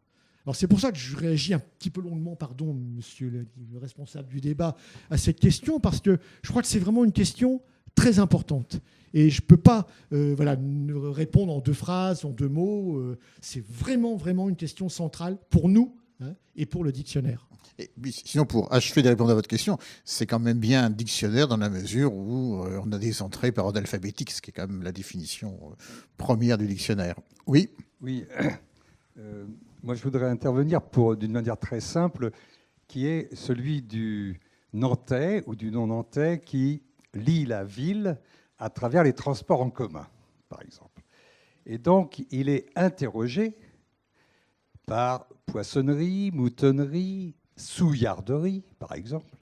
Alors c'est pour ça que je réagis un petit peu longuement, pardon, monsieur le responsable du débat, à cette question, parce que je crois que c'est vraiment une question très importante. Et je ne peux pas répondre en 2 phrases, en 2 mots. C'est vraiment, vraiment une question centrale pour nous, hein, et pour le dictionnaire. Et sinon, pour achever de répondre à votre question, c'est quand même bien un dictionnaire dans la mesure où on a des entrées par ordre alphabétique, ce qui est quand même la définition première du dictionnaire. Oui. Oui. Moi, je voudrais intervenir d'une manière très simple, qui est celui du Nantais ou du non-Nantais qui lie la ville à travers les transports en commun, par exemple. Et donc, il est interrogé par poissonnerie, moutonnerie, souillarderie, par exemple.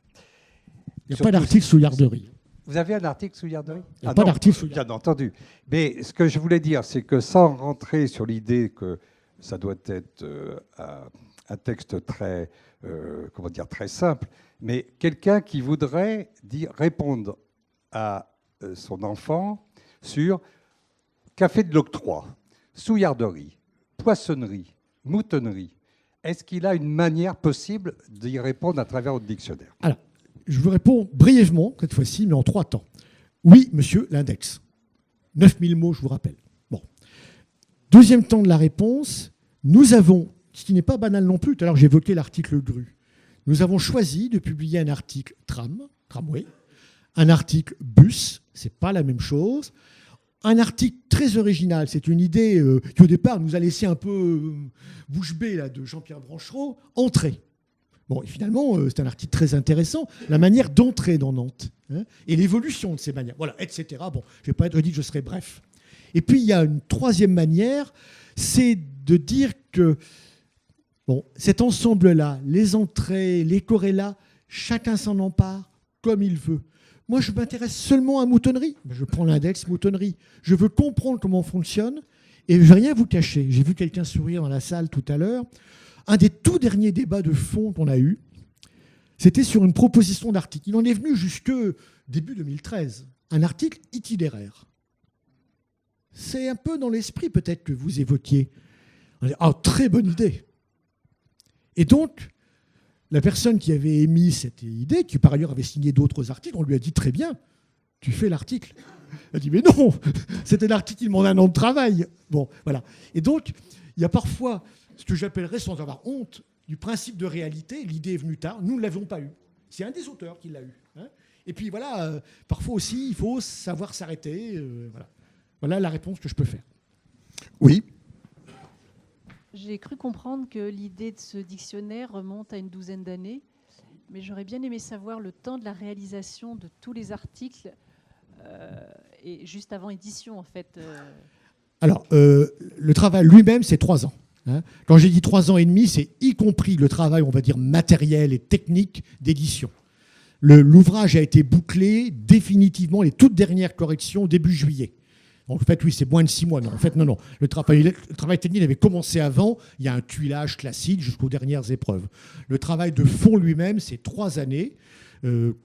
Il n'y a pas d'article souillarderie. Vous avez un article souillarderie ? Il n'y a pas d'article souillarderie. Bien entendu. Mais ce que je voulais dire, c'est que sans rentrer sur l'idée que ça doit être un texte très, très simple, mais quelqu'un qui voudrait répondre à son enfant sur café de l'octroi, souillarderie, poissonnerie, moutonnerie. Est-ce qu'il a une manière possible d'y répondre à travers votre dictionnaire ? Alors, je vous réponds brièvement, cette fois-ci, mais en 3 temps. Oui, monsieur, l'index. 9000 mots, je vous rappelle. Bon. Deuxième temps de la réponse, nous avons, ce qui n'est pas banal non plus, tout à l'heure j'évoquais l'article Gru, nous avons choisi de publier un article tramway, un article bus, c'est pas la même chose, un article très original, c'est une idée qui au départ nous a laissé un peu bouche bée là, de Jean-Pierre Branchereau, Entrée. Bon, et finalement, c'est un article très intéressant, la manière d'entrer dans Nantes, hein, et l'évolution de ces manières, voilà, etc. Bon, je ne vais pas être dit que je serai bref. Et puis, il y a une troisième manière, c'est de dire que Bon, cet ensemble-là, les entrées, les corrélats, chacun s'en empare comme il veut. Moi, je m'intéresse seulement à moutonnerie. Je prends l'index moutonnerie. Je veux comprendre comment on fonctionne et je ne vais rien vous cacher. J'ai vu quelqu'un sourire dans la salle tout à l'heure. Un des tout derniers débats de fond qu'on a eu, c'était sur une proposition d'article. Il en est venu jusque début 2013. Un article itinéraire. C'est un peu dans l'esprit peut-être que vous évoquiez. On dit, ah, très bonne idée. Et donc, la personne qui avait émis cette idée, qui par ailleurs avait signé d'autres articles, on lui a dit très bien, tu fais l'article. Elle a dit mais non, c'était l'article qui demande un an de travail. Bon, voilà. Et donc, il y a parfois ce que j'appellerais, sans avoir honte, du principe de réalité. L'idée est venue tard, nous ne l'avions pas eu. C'est un des auteurs qui l'a eu. Hein. Et puis voilà, parfois aussi, il faut savoir s'arrêter. Voilà. Voilà la réponse que je peux faire. Oui. J'ai cru comprendre que l'idée de ce dictionnaire remonte à une douzaine d'années, mais j'aurais bien aimé savoir le temps de la réalisation de tous les articles et juste avant édition, en fait. Alors, le travail lui-même, c'est 3 ans. Hein. Quand j'ai dit 3 ans et demi, c'est y compris le travail, on va dire, matériel et technique d'édition. L'ouvrage a été bouclé définitivement, les toutes dernières corrections, début juillet. En fait, oui, c'est moins de 6 mois. Non, en fait, non. Le travail technique avait commencé avant. Il y a un tuilage classique jusqu'aux dernières épreuves. Le travail de fond lui-même, c'est 3 années,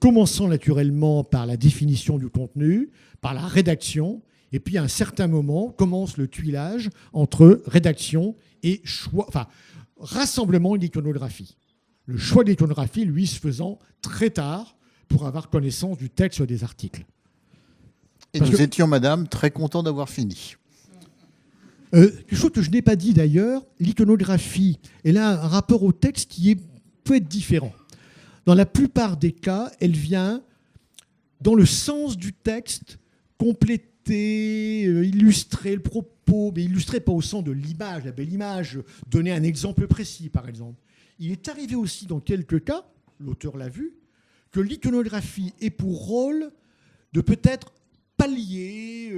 commençant naturellement par la définition du contenu, par la rédaction, et puis à un certain moment commence le tuilage entre rédaction et choix, enfin, rassemblement d'iconographie. Le choix d'iconographie, lui, se faisant très tard pour avoir connaissance du texte des articles. Et nous étions, madame, très contents d'avoir fini. Quelque chose que je n'ai pas dit d'ailleurs, l'iconographie, elle a un rapport au texte qui peut être différent. Dans la plupart des cas, elle vient dans le sens du texte, compléter, illustrer le propos, mais illustrer pas au sens de l'image, la belle image, donner un exemple précis, par exemple. Il est arrivé aussi dans quelques cas, l'auteur l'a vu, que l'iconographie ait pour rôle de peut-être pallier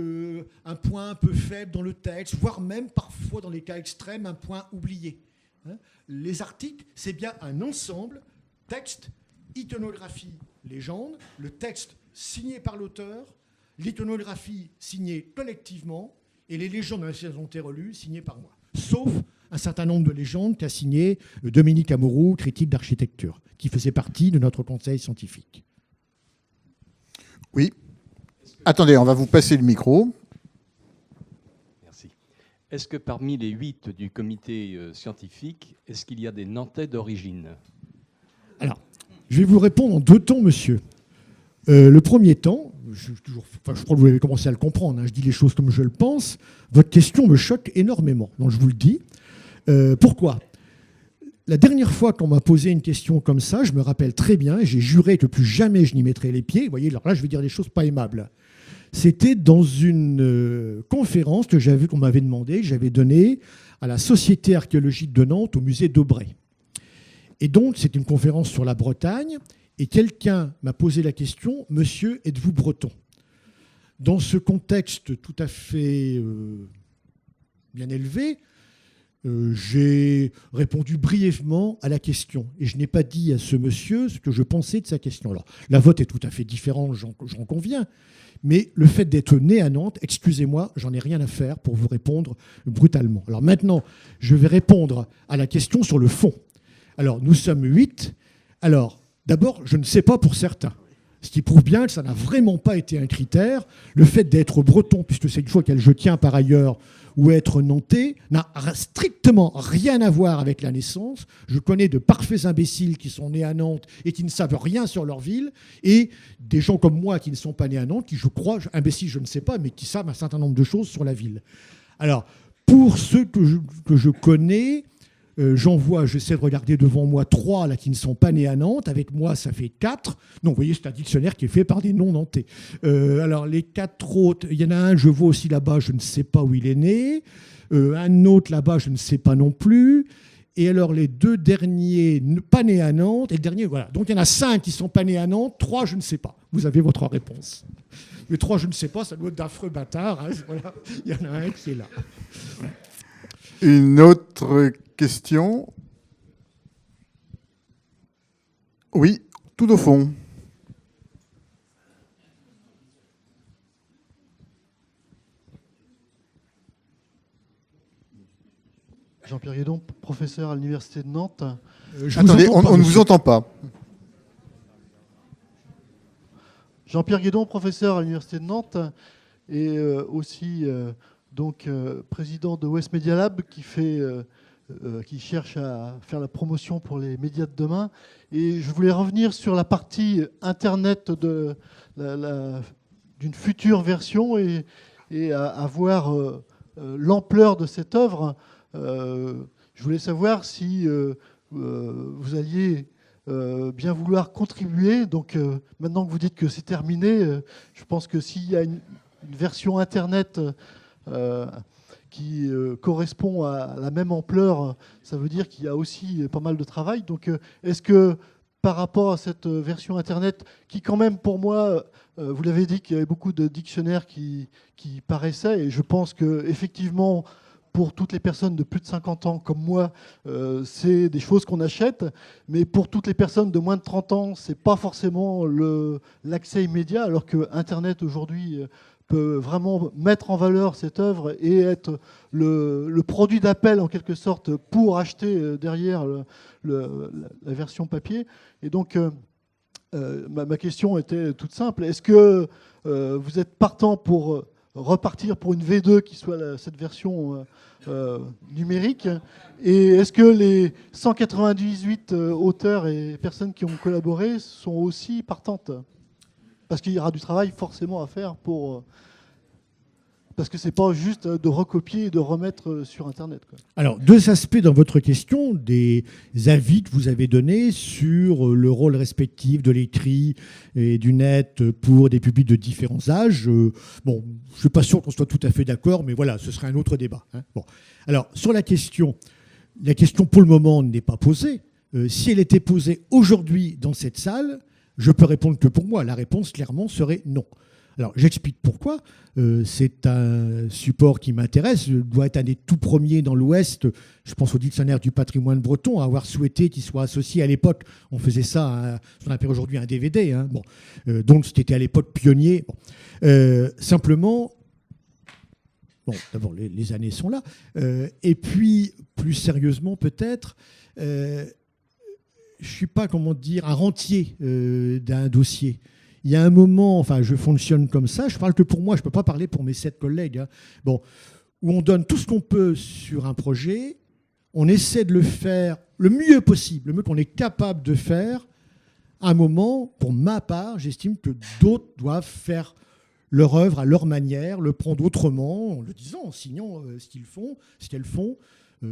un point un peu faible dans le texte, voire même parfois dans les cas extrêmes, un point oublié. Hein. Les articles, c'est bien un ensemble, texte, iconographie, légende, le texte signé par l'auteur, l'iconographie signée collectivement, et les légendes, même si elles ont été relues, signées par moi. Sauf un certain nombre de légendes qu'a signé Dominique Amouroux, critique d'architecture, qui faisait partie de notre conseil scientifique. Oui. Attendez, on va vous passer le micro. Merci. Est-ce que parmi les 8 du comité scientifique, est-ce qu'il y a des Nantais d'origine? Alors, je vais vous répondre en 2 temps, monsieur. Le premier temps, je crois que vous avez commencé à le comprendre, hein, je dis les choses comme je le pense, votre question me choque énormément, donc je vous le dis. Pourquoi ? La dernière fois qu'on m'a posé une question comme ça, je me rappelle très bien, et j'ai juré que plus jamais je n'y mettrais les pieds. Vous voyez, alors là, je vais dire des choses pas aimables. C'était dans une conférence qu'on m'avait demandé, que j'avais donnée à la Société archéologique de Nantes, au musée d'Aubray. Et donc, c'est une conférence sur la Bretagne, et quelqu'un m'a posé la question, « Monsieur, êtes-vous breton ?» Dans ce contexte tout à fait bien élevé, j'ai répondu brièvement à la question. Et je n'ai pas dit à ce monsieur ce que je pensais de sa question. Alors, la vôtre est tout à fait différente, j'en conviens. Mais le fait d'être né à Nantes, excusez-moi, j'en ai rien à faire pour vous répondre brutalement. Alors maintenant, je vais répondre à la question sur le fond. Alors, nous sommes 8. Alors, d'abord, je ne sais pas pour certains. Ce qui prouve bien que ça n'a vraiment pas été un critère. Le fait d'être breton, puisque c'est une chose auquel je tiens par ailleurs, ou être nantais, n'a strictement rien à voir avec la naissance. Je connais de parfaits imbéciles qui sont nés à Nantes et qui ne savent rien sur leur ville, et des gens comme moi qui ne sont pas nés à Nantes, qui, je crois, imbéciles, je ne sais pas, mais qui savent un certain nombre de choses sur la ville. Alors, pour ceux que je connais, j'en vois, j'essaie de regarder devant moi 3 là, qui ne sont pas nés à Nantes. Avec moi, ça fait 4. Non, vous voyez, c'est un dictionnaire qui est fait par des non-nantais. Alors, les 4 autres, il y en a un, je vois aussi là-bas, je ne sais pas où il est né. Un autre là-bas, je ne sais pas non plus. Et alors, les 2 derniers, pas nés à Nantes. Et le dernier, voilà. Donc, il y en a 5 qui ne sont pas nés à Nantes. 3, je ne sais pas. Vous avez votre réponse. Les 3, je ne sais pas, ça doit être d'affreux bâtards. Hein. Voilà. Il y en a un qui est là. Une autre question. Oui, tout au fond. Jean-Pierre Guédon, professeur à l'Université de Nantes. Attendez, on ne vous entend pas. Jean-Pierre Guédon, professeur à l'Université de Nantes et aussi président de West Media Lab qui cherche à faire la promotion pour les médias de demain. Et je voulais revenir sur la partie Internet d'une future version et à voir l'ampleur de cette œuvre. Je voulais savoir si vous alliez bien vouloir contribuer. Donc maintenant que vous dites que c'est terminé, je pense que s'il y a une version Internet qui correspond à la même ampleur, ça veut dire qu'il y a aussi pas mal de travail. Donc est-ce que par rapport à cette version Internet, qui quand même pour moi, vous l'avez dit qu'il y avait beaucoup de dictionnaires qui paraissaient, et je pense qu'effectivement, pour toutes les personnes de plus de 50 ans comme moi, c'est des choses qu'on achète. Mais pour toutes les personnes de moins de 30 ans, ce n'est pas forcément l'accès immédiat, alors que Internet aujourd'hui peut vraiment mettre en valeur cette œuvre et être le produit d'appel en quelque sorte pour acheter derrière la version papier. Et donc ma question était toute simple. Est-ce que vous êtes partant pour repartir pour une V2 qui soit cette version numérique? Et est-ce que les 198 auteurs et personnes qui ont collaboré sont aussi partantes? Parce qu'il y aura du travail forcément à faire parce que c'est pas juste de recopier et de remettre sur Internet, quoi. Alors, deux aspects dans votre question, des avis que vous avez donnés sur le rôle respectif de l'écrit et du net pour des publics de différents âges. Bon, je ne suis pas sûr qu'on soit tout à fait d'accord, mais voilà, ce serait un autre débat, hein. Bon. Alors, sur la question pour le moment n'est pas posée. Si elle était posée aujourd'hui dans cette salle, je peux répondre que pour moi, la réponse clairement serait non. Alors, j'explique pourquoi. C'est un support qui m'intéresse. Je dois être un des tout premiers dans l'Ouest, je pense au dictionnaire du patrimoine breton, à avoir souhaité qu'il soit associé. À l'époque, on faisait ça à ce qu'on appelle aujourd'hui un DVD. Hein. Bon. Donc, c'était à l'époque pionnier. Bon. Simplement, bon, d'abord, les années sont là. Et puis, plus sérieusement, peut-être, je ne suis pas, comment dire, un rentier d'un dossier. Il y a un moment, enfin, je fonctionne comme ça, je parle que pour moi, je ne peux pas parler pour mes 7 collègues, hein, bon, où on donne tout ce qu'on peut sur un projet, on essaie de le faire le mieux possible, le mieux qu'on est capable de faire. À un moment, pour ma part, j'estime que d'autres doivent faire leur œuvre à leur manière, le prendre autrement, en le disant, en signant ce qu'ils font, ce qu'elles font.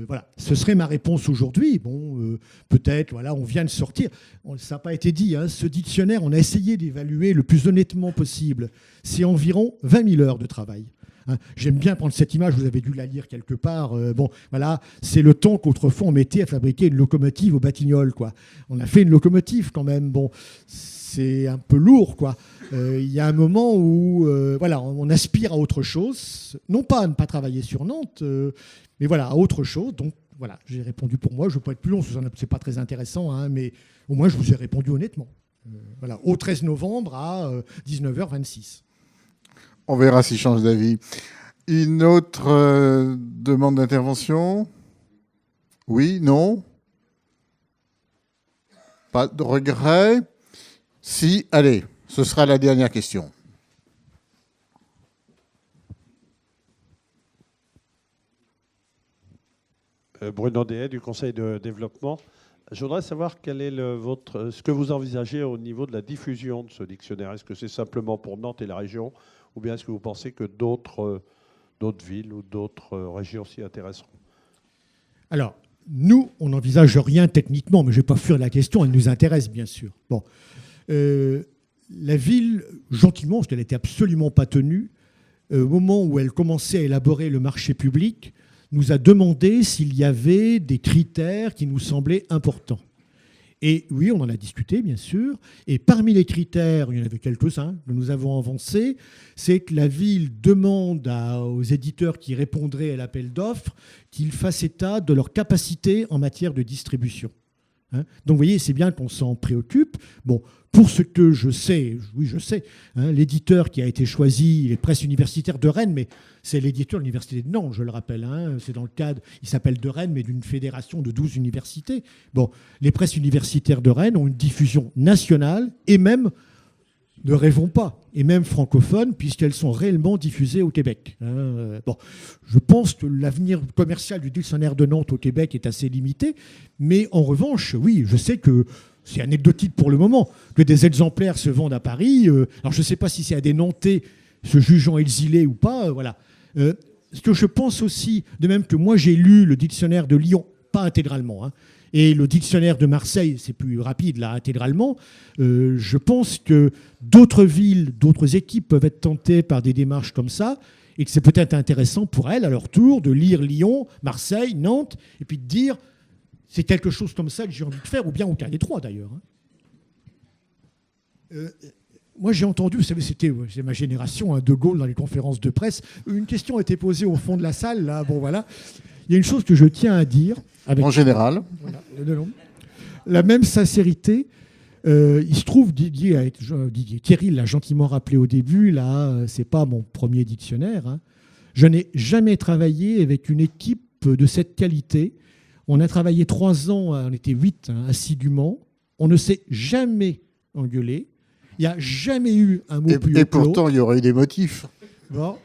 Voilà, ce serait ma réponse aujourd'hui. Bon, peut-être, voilà, on vient de sortir. Ça n'a pas été dit, hein, ce dictionnaire, on a essayé d'évaluer le plus honnêtement possible. C'est environ 20 000 heures de travail. Hein. J'aime bien prendre cette image, vous avez dû la lire quelque part. Bon, voilà, c'est le temps qu'autrefois on mettait à fabriquer une locomotive au Batignolles, quoi. On a fait une locomotive quand même. Bon, c'est un peu lourd, quoi. Il y a un moment où voilà, on aspire à autre chose, non pas à ne pas travailler sur Nantes, mais voilà, à autre chose. Donc voilà, j'ai répondu pour moi. Je ne veux pas être plus long, ce n'est pas très intéressant, hein, mais au moins je vous ai répondu honnêtement. Voilà, au 13 novembre à 19h26. On verra s'il change d'avis. Une autre demande d'intervention? Oui, non? Pas de regret? Si, allez, ce sera la dernière question. Bruno Dehaye du Conseil de développement. Je voudrais savoir quel est ce que vous envisagez au niveau de la diffusion de ce dictionnaire. Est-ce que c'est simplement pour Nantes et la région, ou bien est-ce que vous pensez que d'autres villes ou d'autres régions s'y intéresseront? Alors, nous, on n'envisage rien techniquement, mais je ne vais pas fuir la question, elle nous intéresse bien sûr. Bon, la ville, gentiment, parce qu'elle n'était absolument pas tenue, au moment où elle commençait à élaborer le marché public, nous a demandé s'il y avait des critères qui nous semblaient importants. Et oui, on en a discuté, bien sûr. Et parmi les critères, il y en avait quelques-uns que nous avons avancés, c'est que la ville demande aux éditeurs qui répondraient à l'appel d'offres qu'ils fassent état de leur capacité en matière de distribution. hein. Donc vous voyez, c'est bien qu'on s'en préoccupe. Bon, pour ce que je sais, oui je sais, hein, l'éditeur qui a été choisi, les presses universitaires de Rennes, mais c'est l'éditeur de l'université de Nantes, je le rappelle, hein, c'est dans le cadre, il s'appelle de Rennes, mais d'une fédération de 12 universités. Bon, les presses universitaires de Rennes ont une diffusion nationale et même, ne rêvons pas, et même francophones, puisqu'elles sont réellement diffusées au Québec. Bon, je pense que l'avenir commercial du dictionnaire de Nantes au Québec est assez limité, mais en revanche, oui, je sais que c'est anecdotique pour le moment, que des exemplaires se vendent à Paris. Alors je ne sais pas si c'est à des Nantais se jugeant exilés ou pas. Voilà. Ce que je pense aussi, de même que moi j'ai lu le dictionnaire de Lyon, pas intégralement, hein, et le dictionnaire de Marseille, c'est plus rapide là, intégralement, je pense que d'autres villes, d'autres équipes peuvent être tentées par des démarches comme ça, et que c'est peut-être intéressant pour elles, à leur tour, de lire Lyon, Marseille, Nantes, et puis de dire, c'est quelque chose comme ça que j'ai envie de faire, ou bien aucun des trois d'ailleurs. Moi j'ai entendu, vous savez, c'est ma génération, hein, De Gaulle dans les conférences de presse, une question a été posée au fond de la salle, là, bon voilà. Il y a une chose que je tiens à dire. En général. Voilà, la même sincérité. Il se trouve, Didier Thierry l'a gentiment rappelé au début, là, c'est pas mon premier dictionnaire. Hein. Je n'ai jamais travaillé avec une équipe de cette qualité. On a travaillé 3 ans, on était 8 hein, assidûment. On ne s'est jamais engueulé. Il n'y a jamais eu un mot plus haut. Et pourtant, il y aurait eu des motifs. Bon.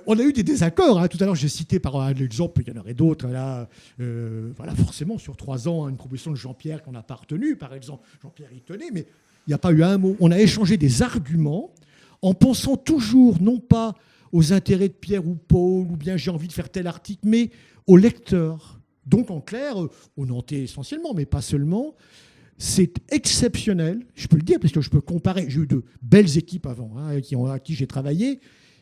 On a eu des désaccords. Hein. Tout à l'heure, j'ai cité par exemple, il y en aurait d'autres. Là, voilà, forcément, sur 3 ans, une proposition de Jean-Pierre qu'on n'a pas retenue, par exemple. Jean-Pierre y tenait, mais il n'y a pas eu un mot. On a échangé des arguments en pensant toujours, non pas aux intérêts de Pierre ou Paul, ou bien j'ai envie de faire tel article, mais au lecteur. Donc, en clair, aux Nantais essentiellement, mais pas seulement. C'est exceptionnel, je peux le dire, parce que je peux comparer. J'ai eu de belles équipes avant, hein, à qui j'ai travaillé.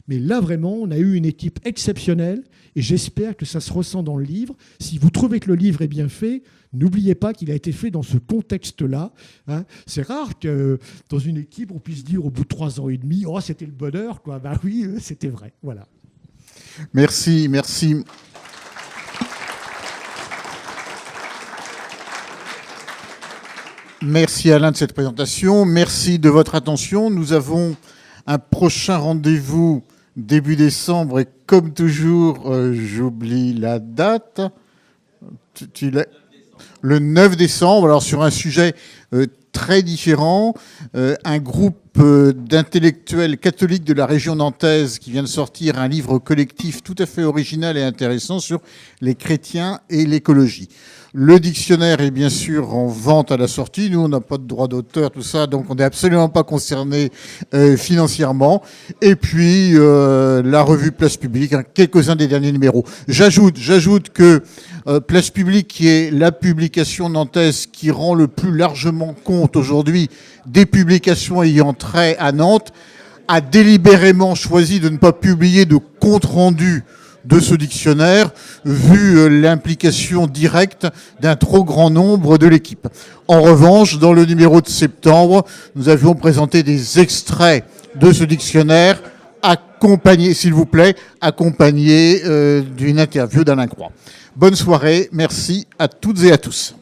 Mais là, vraiment, on a eu une équipe exceptionnelle et j'espère que ça se ressent dans le livre. Si vous trouvez que le livre est bien fait, n'oubliez pas qu'il a été fait dans ce contexte-là. Hein. C'est rare que dans une équipe, on puisse dire au bout de 3 ans et demi, « Oh, c'était le bonheur, quoi. » Ben oui, c'était vrai. Voilà. Merci, merci. Merci Alain de cette présentation. Merci de votre attention. Nous avons un prochain rendez-vous début décembre et comme toujours, j'oublie la date. Le 9 décembre, alors sur un sujet très différent. Un groupe d'intellectuels catholiques de la région nantaise qui vient de sortir un livre collectif tout à fait original et intéressant sur les chrétiens et l'écologie. Le dictionnaire est bien sûr en vente à la sortie. Nous, on n'a pas de droit d'auteur, tout ça, donc on n'est absolument pas concerné financièrement. Et puis, la revue Place Publique, hein, quelques-uns des derniers numéros. J'ajoute que Place Publique, qui est la publication nantaise qui rend le plus largement compte aujourd'hui des publications ayant trait à Nantes, a délibérément choisi de ne pas publier de compte-rendu de ce dictionnaire, vu l'implication directe d'un trop grand nombre de l'équipe. En revanche, dans le numéro de septembre, nous avions présenté des extraits de ce dictionnaire, accompagnés, s'il vous plaît, d'une interview d'Alain Croix. Bonne soirée, merci à toutes et à tous.